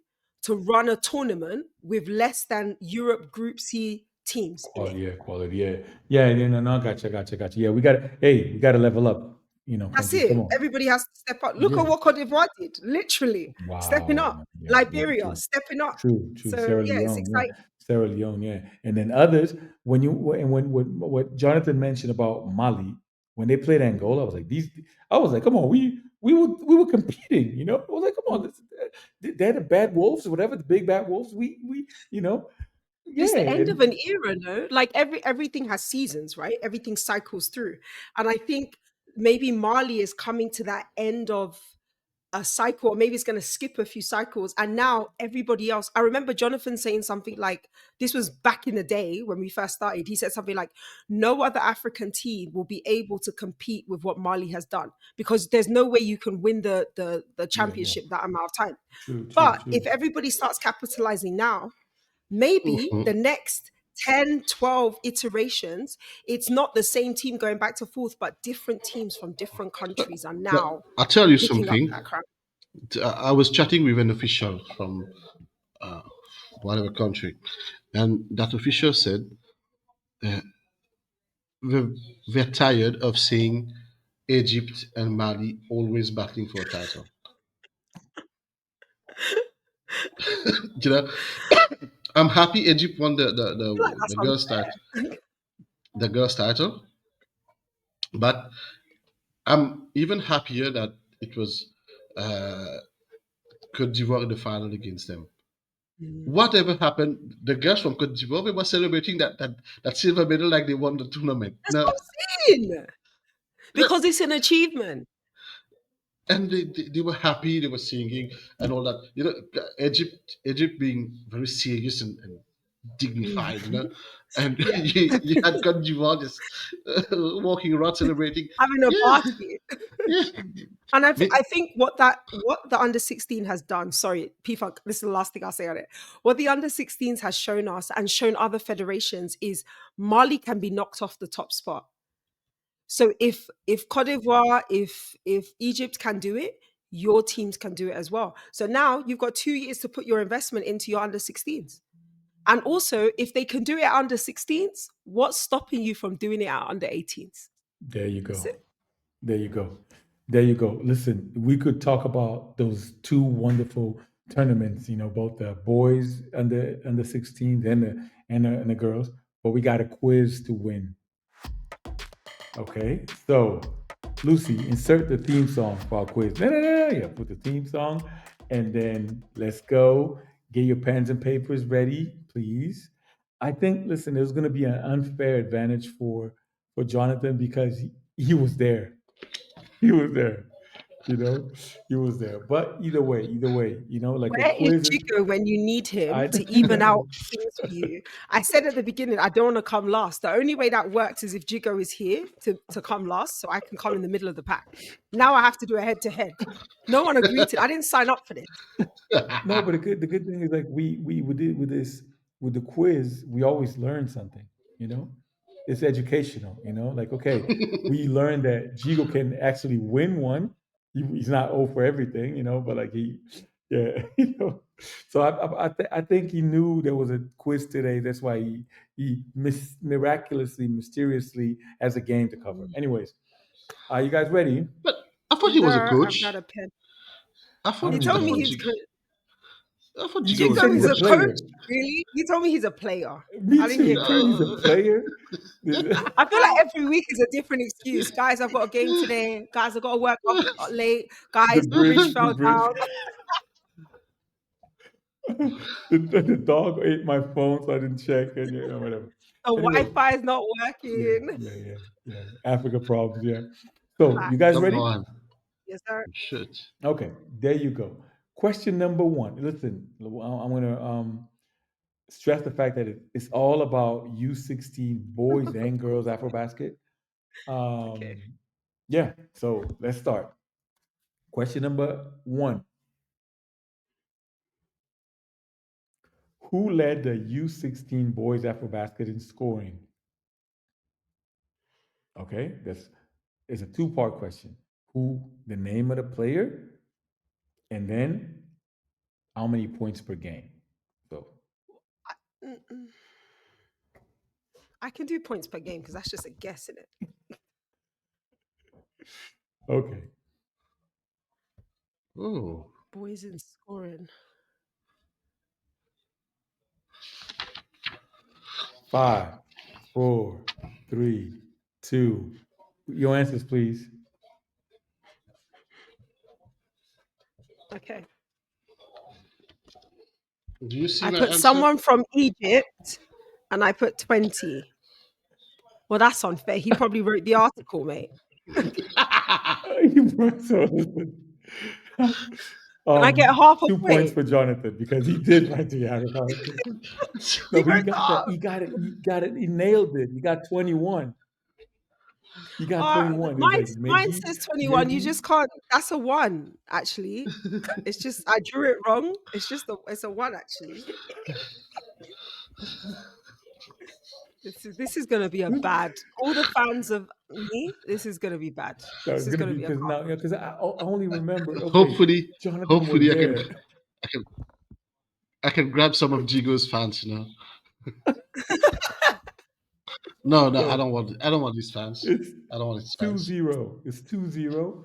to run a tournament with less than Europe Group C teams in it? Quality, yeah, quality, yeah, yeah. Yeah, no, no, gotcha. Yeah, we gotta level up. That's Countries, come it. on. Everybody has to step up. Look at Yeah. what Cote d'Ivoire did, literally stepping Wow. up. Yeah, yeah, Liberia true. stepping up. True, true. So Sierra yeah, it's Leone, yeah. exciting. Sierra Leone, yeah. And then others, when what Jonathan mentioned about Mali, when they played Angola, I was like, come on, we were competing, I was like, come on, they're the bad wolves, or whatever, the big bad wolves. It's Yeah, the end of and an era, no? Like everything has seasons, right? Everything cycles through. And I think maybe Mali is coming to that end of a cycle, or maybe it's going to skip a few cycles. And now everybody else, I remember Jonathan saying something like, this was back in the day when we first started. He said something like, no other African team will be able to compete with what Mali has done, because there's no way you can win the championship that amount of time. True. But if everybody starts capitalizing now, maybe the next 10, 12 iterations, it's not the same team going back to fourth, but different teams from different countries are now I'll tell you picking up something. that crown. I was chatting with an official from whatever country, and that official said they're tired of seeing Egypt and Mali always battling for a title. You know, I'm happy Egypt won the girls' title, the girls' title, but I'm even happier that it was Cote d'Ivoire in the final against them. Whatever happened, the girls from Cote d'Ivoire, they were celebrating that silver medal like they won the tournament. That's what I'm saying. Because it's an achievement. And they were happy, they were singing and all that. You know, Egypt being very serious and dignified, you know. And you had Cote d'Ivoire just walking around celebrating. Having a party. Yeah. And I think what the under 16 has done, sorry, P-Funk, this is the last thing I'll say on it. What the under 16s has shown us and shown other federations is Mali can be knocked off the top spot. So if Cote d'Ivoire, if Egypt can do it, your teams can do it as well. So now you've got 2 years to put your investment into your under 16s. And also, if they can do it at under 16s, what's stopping you from doing it at under 18s? There you go. There you go. There you go. Listen, we could talk about those two wonderful tournaments, you know, both the boys under 16s and the girls, but we got a quiz to win. Okay, so Lucy, insert the theme song for our quiz. Yeah, put the theme song, and then let's go. Get your pens and papers ready, please. I think, listen, there's going to be an unfair advantage for Jonathan because he was there. He was there. You know, he was there. But either way, you know, like Where a quiz is Jigo when you need him to I even out know. things for you? I said at the beginning, I don't want to come last. The only way that works is if Jigo is here to come last, so I can come in the middle of the pack. Now I have to do a head to head. No one agreed to. I didn't sign up for this. No, but the good thing is like we did with the quiz, we always learn something, you know? It's educational, you know? Like, okay, we learned that Jigo can actually win one. He's not 0 for everything, you know, but like yeah, you know. So I think he knew there was a quiz today. That's why he miraculously, mysteriously has a game to cover. Anyways, are you guys ready? But I thought he was a Sir, I've coach. got a pen. I thought He I'm told me done. he's coach. I thought He Jigo was a Jigo said he's is a a coach. coach, player. really? He told me he's a player. Me I didn't too. hear Too. He's coach. a player. I feel like every week is a different excuse. Guys, I've got a game today. Guys, I've got to work up late. Guys, the bridge fell down. The dog ate my phone, so I didn't check, and you know, whatever. The Anyway, Wi-Fi is not yeah, working. Africa problems, yeah. So, you Facts. guys Come ready? on. Yes, sir. Shit. Okay, there you go. Question number one. Listen, I'm gonna stress the fact that it's all about U16 boys and girls AfroBasket. Okay. Yeah. So let's start. Question number one. Who led the U16 boys AfroBasket in scoring? Okay, it's a two-part question. Who, the name of the player, and then how many points per game? So Mm-mm. I can do points per game because that's just a guess, isn't it? okay. Oh. Boys in scoring. 5, 4, 3, 2. Your answers, please. Okay. Do you see I my put answer? someone from Egypt and I put 20. Well, that's unfair. He probably wrote the article, mate. You brought so- Can I get half a 2 points point? for Jonathan because he did write the article. No, You but he wrote got that. that. He got it. He got it. He nailed it. He got 21. He got 21. It was like Mine Miggy, says 21. You Miggy. just can't. That's a one, actually. It's just I drew it wrong. It's just it's a one, actually. This is gonna be a bad. All the fans of me, this is gonna be bad. No, This it's is gonna gonna be be a because car. now, because I only remember. Okay, Hopefully, Jonathan was I can, there. I can grab some of Jigo's fans. No, So I don't want these fans. it's I don't want these fans. 2-0. It's 2-0.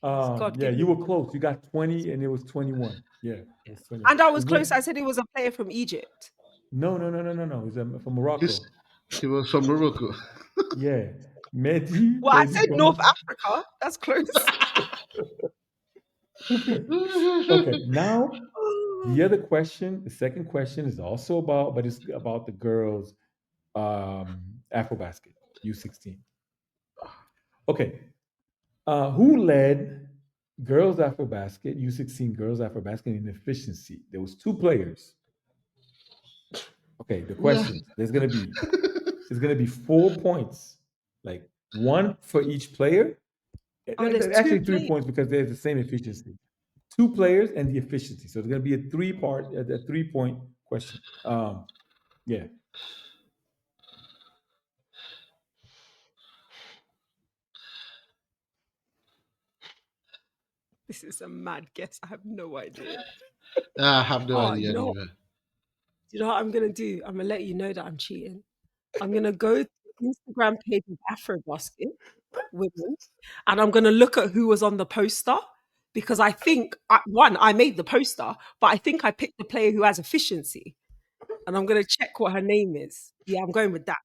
God, Yeah, give you me. were close. You got 20, and it was 21. Yeah, it was 21. And I was It close. went. I said it was a player from Egypt. No. It's from Morocco. Yes, he was from Morocco. Yeah, Mehdi. Well, I Mehdi said North Bon. Africa. That's close. Okay. Now the other question, the second question is also about, but it's about the girls' AfroBasket U16. Okay. Who led girls AfroBasket U16 girls AfroBasket in efficiency? There was 2 players. Okay. The questions. It's gonna be 4 points, like 1 for each player. Oh, there's 2 Actually, 3 players. points because there's the same efficiency. 2 players and the efficiency. So it's going to be a 3-point question. Yeah. This is a mad guess. I have no idea. I have no Oh, idea you know what I'm gonna do? I'm gonna let you know that I'm cheating. I'm gonna go to the Instagram page of AfroBasket women, and I'm gonna look at who was on the poster because I think I made the poster, but I think I picked the player who has efficiency, and I'm gonna check what her name is. Yeah, I'm going with that.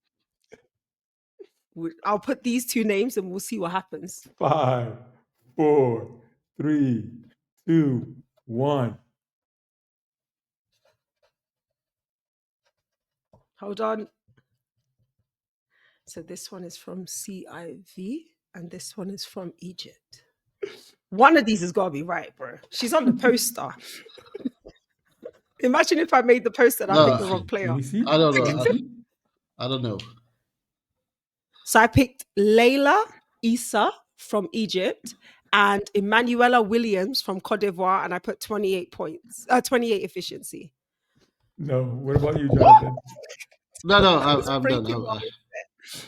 I'll put these 2 names and we'll see what happens. 5, 4, 3, 2, 1. Hold on. So this one is from CIV and this one is from Egypt. One of these has got to be right, bro. She's on the poster. Imagine if I made the poster and I picked the wrong player. Let me see. I don't know. Let me see. I don't know. So I picked Layla Issa from Egypt and Emanuela Williams from Cote d'Ivoire, and I put 28 points, 28 efficiency. No. What about you, Jonathan? No, was I'm breaking done. my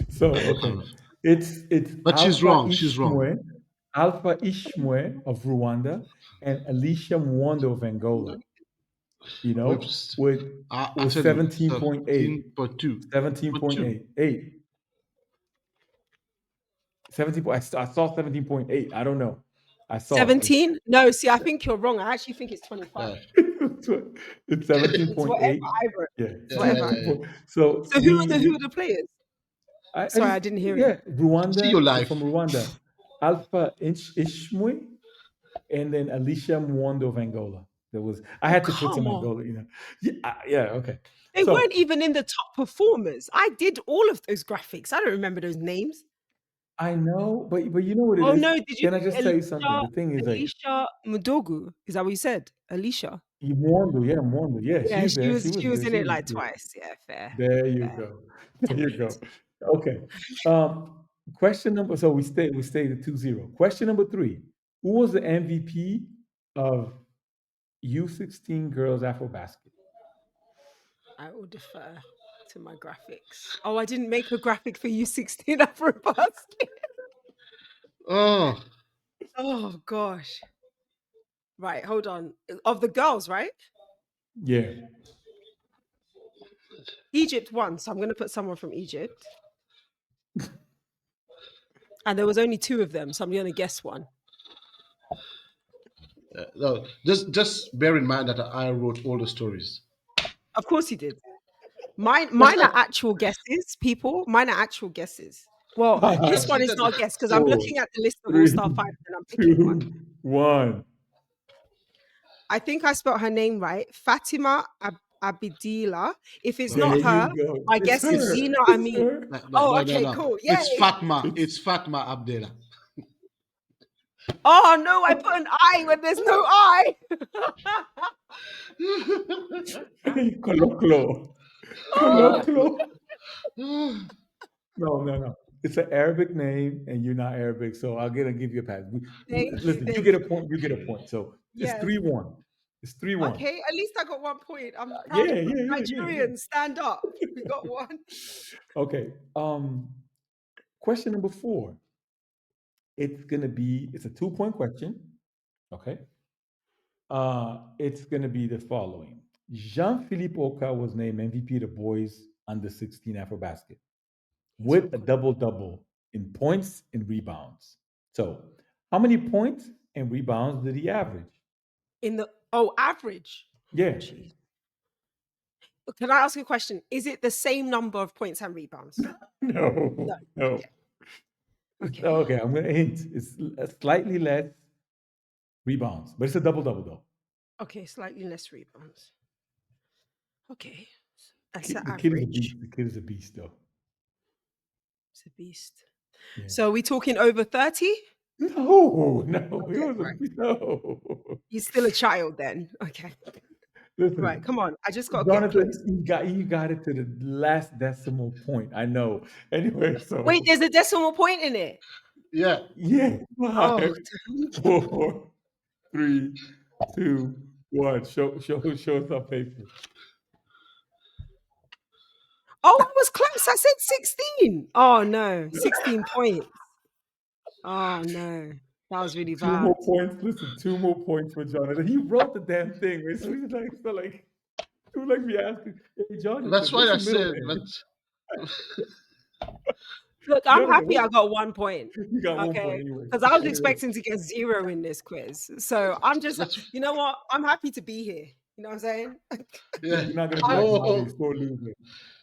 So okay, it's But she's Alpha wrong. She's wrong. Ishmwe, Alpha Ishmwe of Rwanda, and Alicia Mwondo of Angola. You know, Oops. with I said 17.8. 17.2. 17.8. 17. I saw 17.8. I don't know. I saw 17? No, see, I think you're wrong. I actually think it's 25. It's 17.8. It's whatever I wrote. Yeah. It's whatever. So who are the players? Sorry, I didn't hear it. Yeah, Rwanda. See you live. From Rwanda. Alpha Ishmwe, and then Alicia Mwondo of Angola. I had to put some come on. Angola, Yeah, okay. They weren't even in the top performers. I did all of those graphics. I don't remember those names. I know, but you know what it is. Oh no, did you? Can I just tell you something? The thing is, like, Alicia Mudogu. Is that what you said? Alicia. Mwondo, yeah, Yeah, she's there. she was in She it like there. twice. Yeah, fair. There you fair. go. There you go. Okay. Question number. So we stayed at 2-0. Question number 3. Who was the MVP of U16 girls AfroBasket? I will defer to my graphics. Oh, I didn't make a graphic for U16 AfroBasket. Oh gosh. Right, hold on. Of the girls, right? Yeah. Egypt won, so I'm going to put someone from Egypt. And there was only 2 of them, so I'm going to guess one. No, just bear in mind that I wrote all the stories. Of course he did. Mine are actual guesses, people. Mine are actual guesses. Well, this one is not a guess because I'm looking at the list of All-Star 5 and I'm picking one. 2, 1. I think I spelled her name right. Fatima Abidila. If it's not her, my guess is Zina Amin. No. Cool. Yeah. It's Fatma. It's Fatma Abdella. Oh no, I put an I when there's no I. Coloclo. Coloclo. No. It's an Arabic name, and you're not Arabic, so I'm gonna give you a pass. Thank you, Listen, you thank get a you. point. You get a point. So it's Yes. 3-1. It's 3-1. Okay, at least I got 1 point. I'm proud Yeah, of yeah. Nigerians. Stand up. We got one. Okay. Question number 4. It's a 2-point question. Okay. It's gonna be the following. Jean-Philippe Oka was named MVP of the boys under 16 AfroBasket with a double-double in points and rebounds. So, how many points and rebounds did he average? Average. Yeah. Jeez. Can I ask you a question? Is it the same number of points and rebounds? No. Okay. Okay, I'm gonna hint. It's slightly less rebounds, but it's a double-double though. Okay, slightly less rebounds. Okay. That's The the kid is a average. beast. The kid is a beast though. It's a beast. Yeah. So are we talking over 30? No. Right. No. He's still a child then. Okay. Listen, Right, come on. I just got to get Jonathan, close. you got it to the last decimal point. I know. Anyway, so Wait, there's a decimal point in it. Yeah. yeah. Oh, 5, 4, 3, 2, 1. Show us our paper. oh, I was close. I said 16. Oh no, 16 points. Oh no, that was really 2 bad. more points. Listen, 2 more points for Jonathan. He wrote the damn thing. So he's like me asking, hey, Jonathan, That's why I what's your middle said, name? but Look, I'm Jonathan, happy I got 1 point. You got 1 point Okay, anyway. because I was expecting to get 0 in this quiz. So I'm just, that's you know what? I'm happy to be here. You know what I'm saying? yeah. You're not gonna be like Oh, Molly, score losing.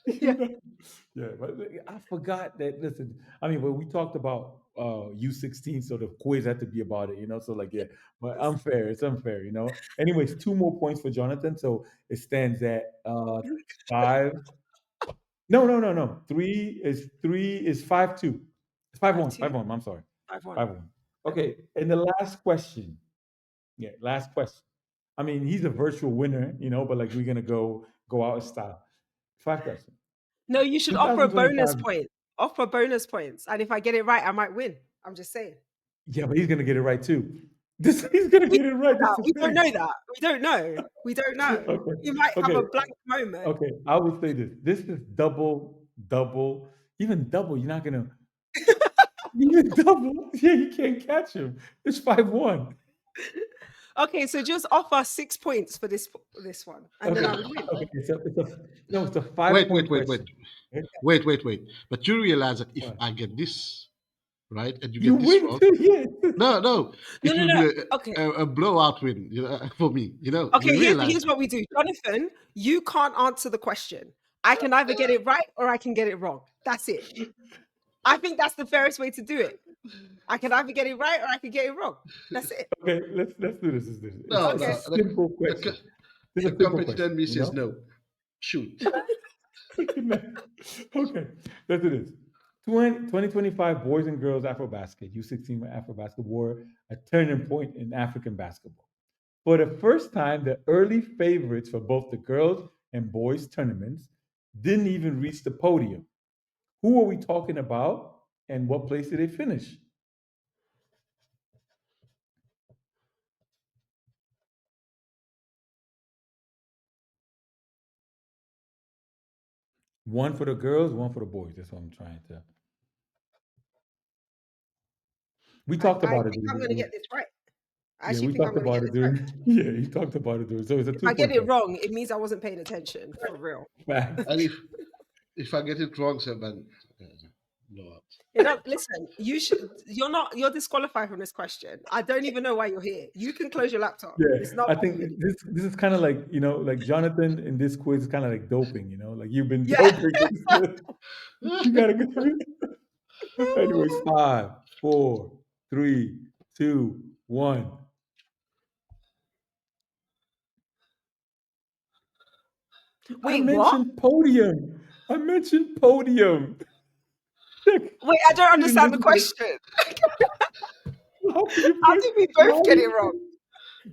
Yeah. Yeah, but I forgot that. Listen, I mean, when we talked about U16, so the quiz had to be about it, you know. So like, yeah, but unfair. It's unfair, you know. Anyways, 2 more points for Jonathan, so it stands at 5. No. 3 is 5-2. It's 5-1. 5-2. 5-1. I'm sorry. 5-1. 5-1. Okay, and the last question. Yeah, last question. I mean, he's a virtual winner, you know, but like we're gonna go out in style. 5 questions. No, you should offer a bonus 2025. point. Offer bonus points, and if I get it right, I might win. I'm just saying. Yeah, but he's gonna get it right too. He's gonna get it right. We don't know that. We don't know. We don't know. Okay. You might have Okay. a blank moment. Okay, I would say this. This is double. Even double, you're not gonna even double. Yeah, you can't catch him. It's 5-1. Okay, so just offer 6 points for this one, and then I would win. Okay, it's a 5-point question. Wait. But you realize that if I get this right and you You get this win wrong, too, yeah. no, it will No. be Okay. a blowout win, you know, for me. You know. Okay, You realize here's that. what we do. Jonathan, you can't answer the question. I can either get it right or I can get it wrong. That's it. I think that's the fairest way to do it. I can either get it right or I can get it wrong. That's it. Okay, let's do this. No, It's Okay. a simple question. It's a The simple competitor in me question, you says know? no. Shoot. Okay, let's do this. 2025 boys and girls AfroBasket, U16 AfroBasket were a turning point in African basketball. For the first time, the early favorites for both the girls and boys tournaments didn't even reach the podium. Who are we talking about, and what place did they finish? One for the girls, one for the boys. That's what I'm trying to. We talked I about it. think I'm going to get this right. I Yeah, actually we think I'm talked going to about get it this right. during. Yeah, he talked about it during. So it's a If I get 2-point it wrong, it means I wasn't paying attention for real. fact. And if I get it wrong, so man, blowout. You know, listen, you're disqualified from this question. I don't even know why you're here. You can close your laptop. Yeah, It's not I fun think with you. this is kind of like, you know, like Jonathan in this quiz is kind of like doping, you know, like you've been Yeah. doping. You gotta go. Anyways, 5, 4, 3, 2, 1. Wait, mentioned podium. I mentioned podium. Wait, I don't understand the question. How You How put did we both get Molly. it wrong?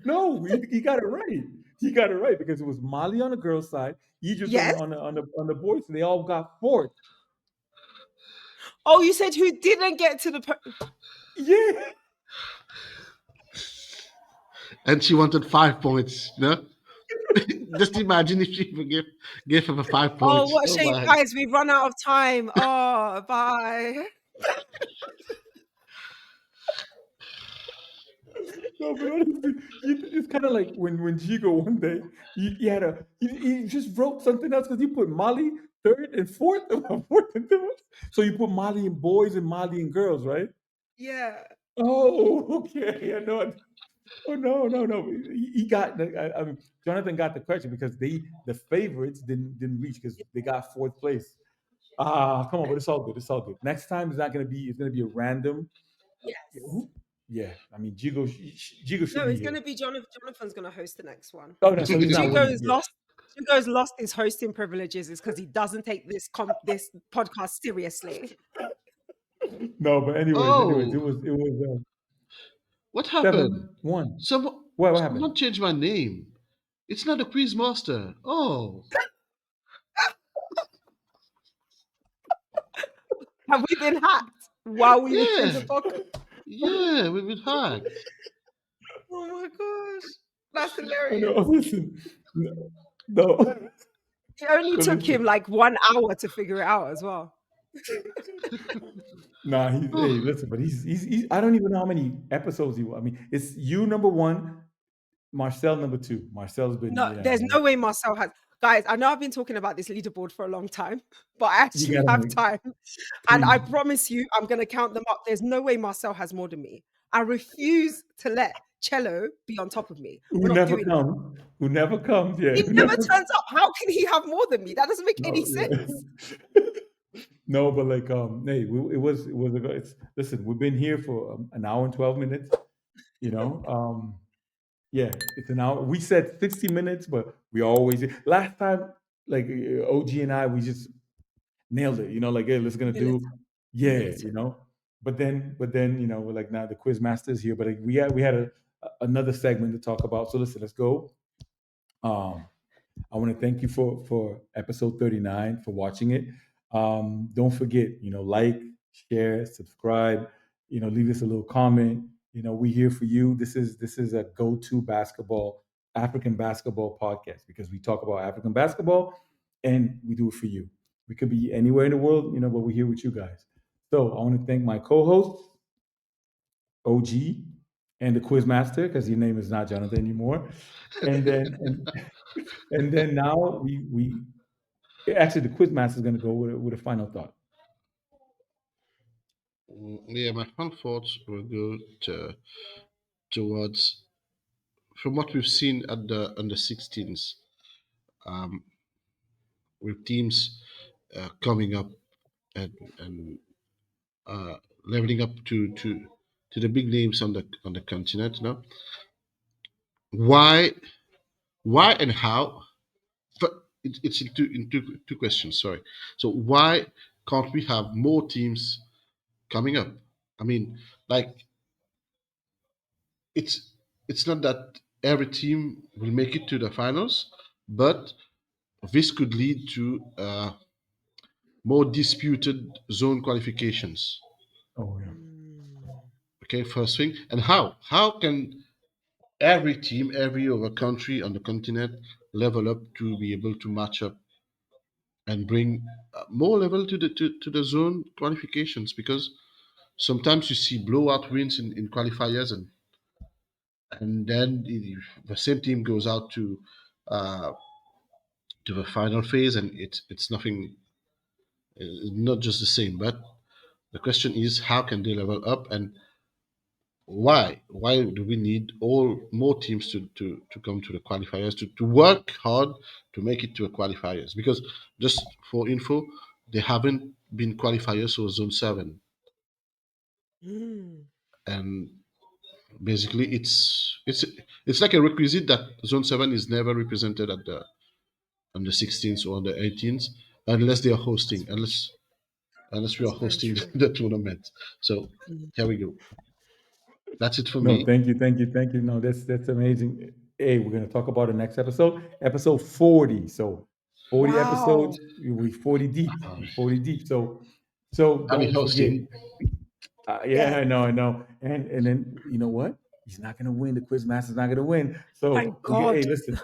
No, he got it right. He got it right because it was Molly on the girls' side, Egypt Yes. on the boys. So they all got fourth. Oh, you said who didn't get to the. Yeah. And she wanted 5 points. No, just imagine if she even gave him a 5 Oh, points. what a Oh shame, my! guys. We've run out of time. Oh, bye. No, but honestly, it's kind of like when Jigo one day he had he just wrote something else because he put Molly third and fourth fourth and fifth. So you put Molly in boys and Molly in girls, right? Yeah. Oh, okay. I know. Oh no. He got. I mean, Jonathan got the question because the favorites didn't reach because they got fourth place. Ah, come on, but it's all good. It's all good. Next time it's not gonna be. It's gonna be a random. Yes. Yeah, I mean, Jigo should No, be it's here. going to be Jonathan. Jonathan's going to host the next one. Oh no, so he's not winning. Jigo's Yeah. lost. Jigo's lost his hosting privileges is because he doesn't take this podcast seriously. No, but anyways, Oh, it was what happened? 7-1. What happened? Someone changed my name. It's not a quiz master. Oh, Have we been hacked while we were doing the yeah, podcast? yeah, we've been hacked. Oh my gosh, that's Oh hilarious. no, listen, no. It only So took him listen, like 1 hour to figure it out as well. nah. Hey, Oh, listen, but he's. I don't even know how many episodes I mean, it's you number one, Marcel number two. Marcel's been, No, yeah. I there's mean, no way Marcel has. Guys, I know I've been talking about this leaderboard for a long time, but I you actually gotta have make time. And I please. promise you, I'm going to count them up. There's no way Marcel has more than me. I refuse to let Cello be on top of me. Who We're not never doing that. comes? Who never comes? Yeah, He who never never. turns up. How can he have more than me? That doesn't make any No, sense. yeah. No, but like, hey, it was a. It's listen. We've been here for an hour and 12 minutes. You know, yeah, it's an hour. We said 60 minutes, but we always last time like OG and I we just nailed it. You know, like hey, let's gonna Militant. do yeah. You Militant. know, but then we're like now the quiz masters here, but like, we had another segment to talk about. So listen, let's go. Um, I want to thank you for episode 39 for watching it. Don't forget, like, share, subscribe. Leave us a little comment. We're here for you. This is a go-to African basketball podcast because we talk about African basketball and we do it for you. We could be anywhere in the world, but we're here with you guys. So I want to thank my co-hosts, OG, and the quiz master because your name is not Jonathan anymore. And then and then now we actually the quiz master is going to go with a final thought. yeah, my fun thoughts will go towards from what we've seen at the under 16s, um, with teams coming up and leveling up to the big names on the continent. No, why and how? But it's in two questions. Sorry. So why can't we have more teams coming up? I mean, like it's it's not that every team will make it to the finals, but this could lead to more disputed zone qualifications. Oh yeah. Mm. Okay, first thing, and how can every team, every other country on the continent level up to be able to match up and bring more level to the zone qualifications? Because sometimes you see blowout wins in qualifiers, and then the same team goes out uh, to the final phase, and it's nothing, not just the same. But the question is, how can they level up, and why do we need all more teams to come to the qualifiers, to work hard to make it to the qualifiers? Because just for info, they haven't been qualifiers for zone 7, Mm. and basically it's like a requisite that zone 7 is never represented at the on the 16th or on the 18th unless they are hosting, unless we are That's very hosting true. the tournament. So Mm. here we go. That's it for No, me. thank you. No, that's amazing. Hey, we're gonna talk about the next episode 40. So 40 Wow. episodes, we 40 deep. We 40 deep. So I'll be don't forget. hosting. Yeah, I know. And then you know what? He's not gonna win. The quiz master's not gonna win. So Thank God. hey, listen.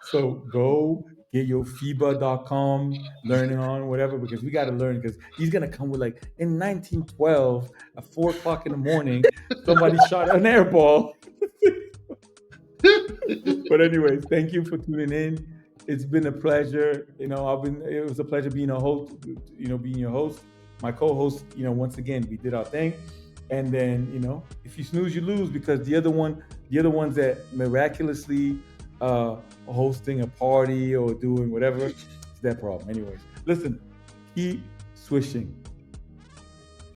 So go get your FIBA.com learning on whatever, because we got to learn, because he's gonna come with like, in 1912 at 4 o'clock in the morning, somebody shot an air ball. But anyways, thank you for tuning in. It's been a pleasure. It was a pleasure being a host, being your host. My co-host, once again, we did our thing. And then, if you snooze, you lose, because the other ones that miraculously hosting a party or doing whatever, it's their problem. Anyways, listen, keep swishing.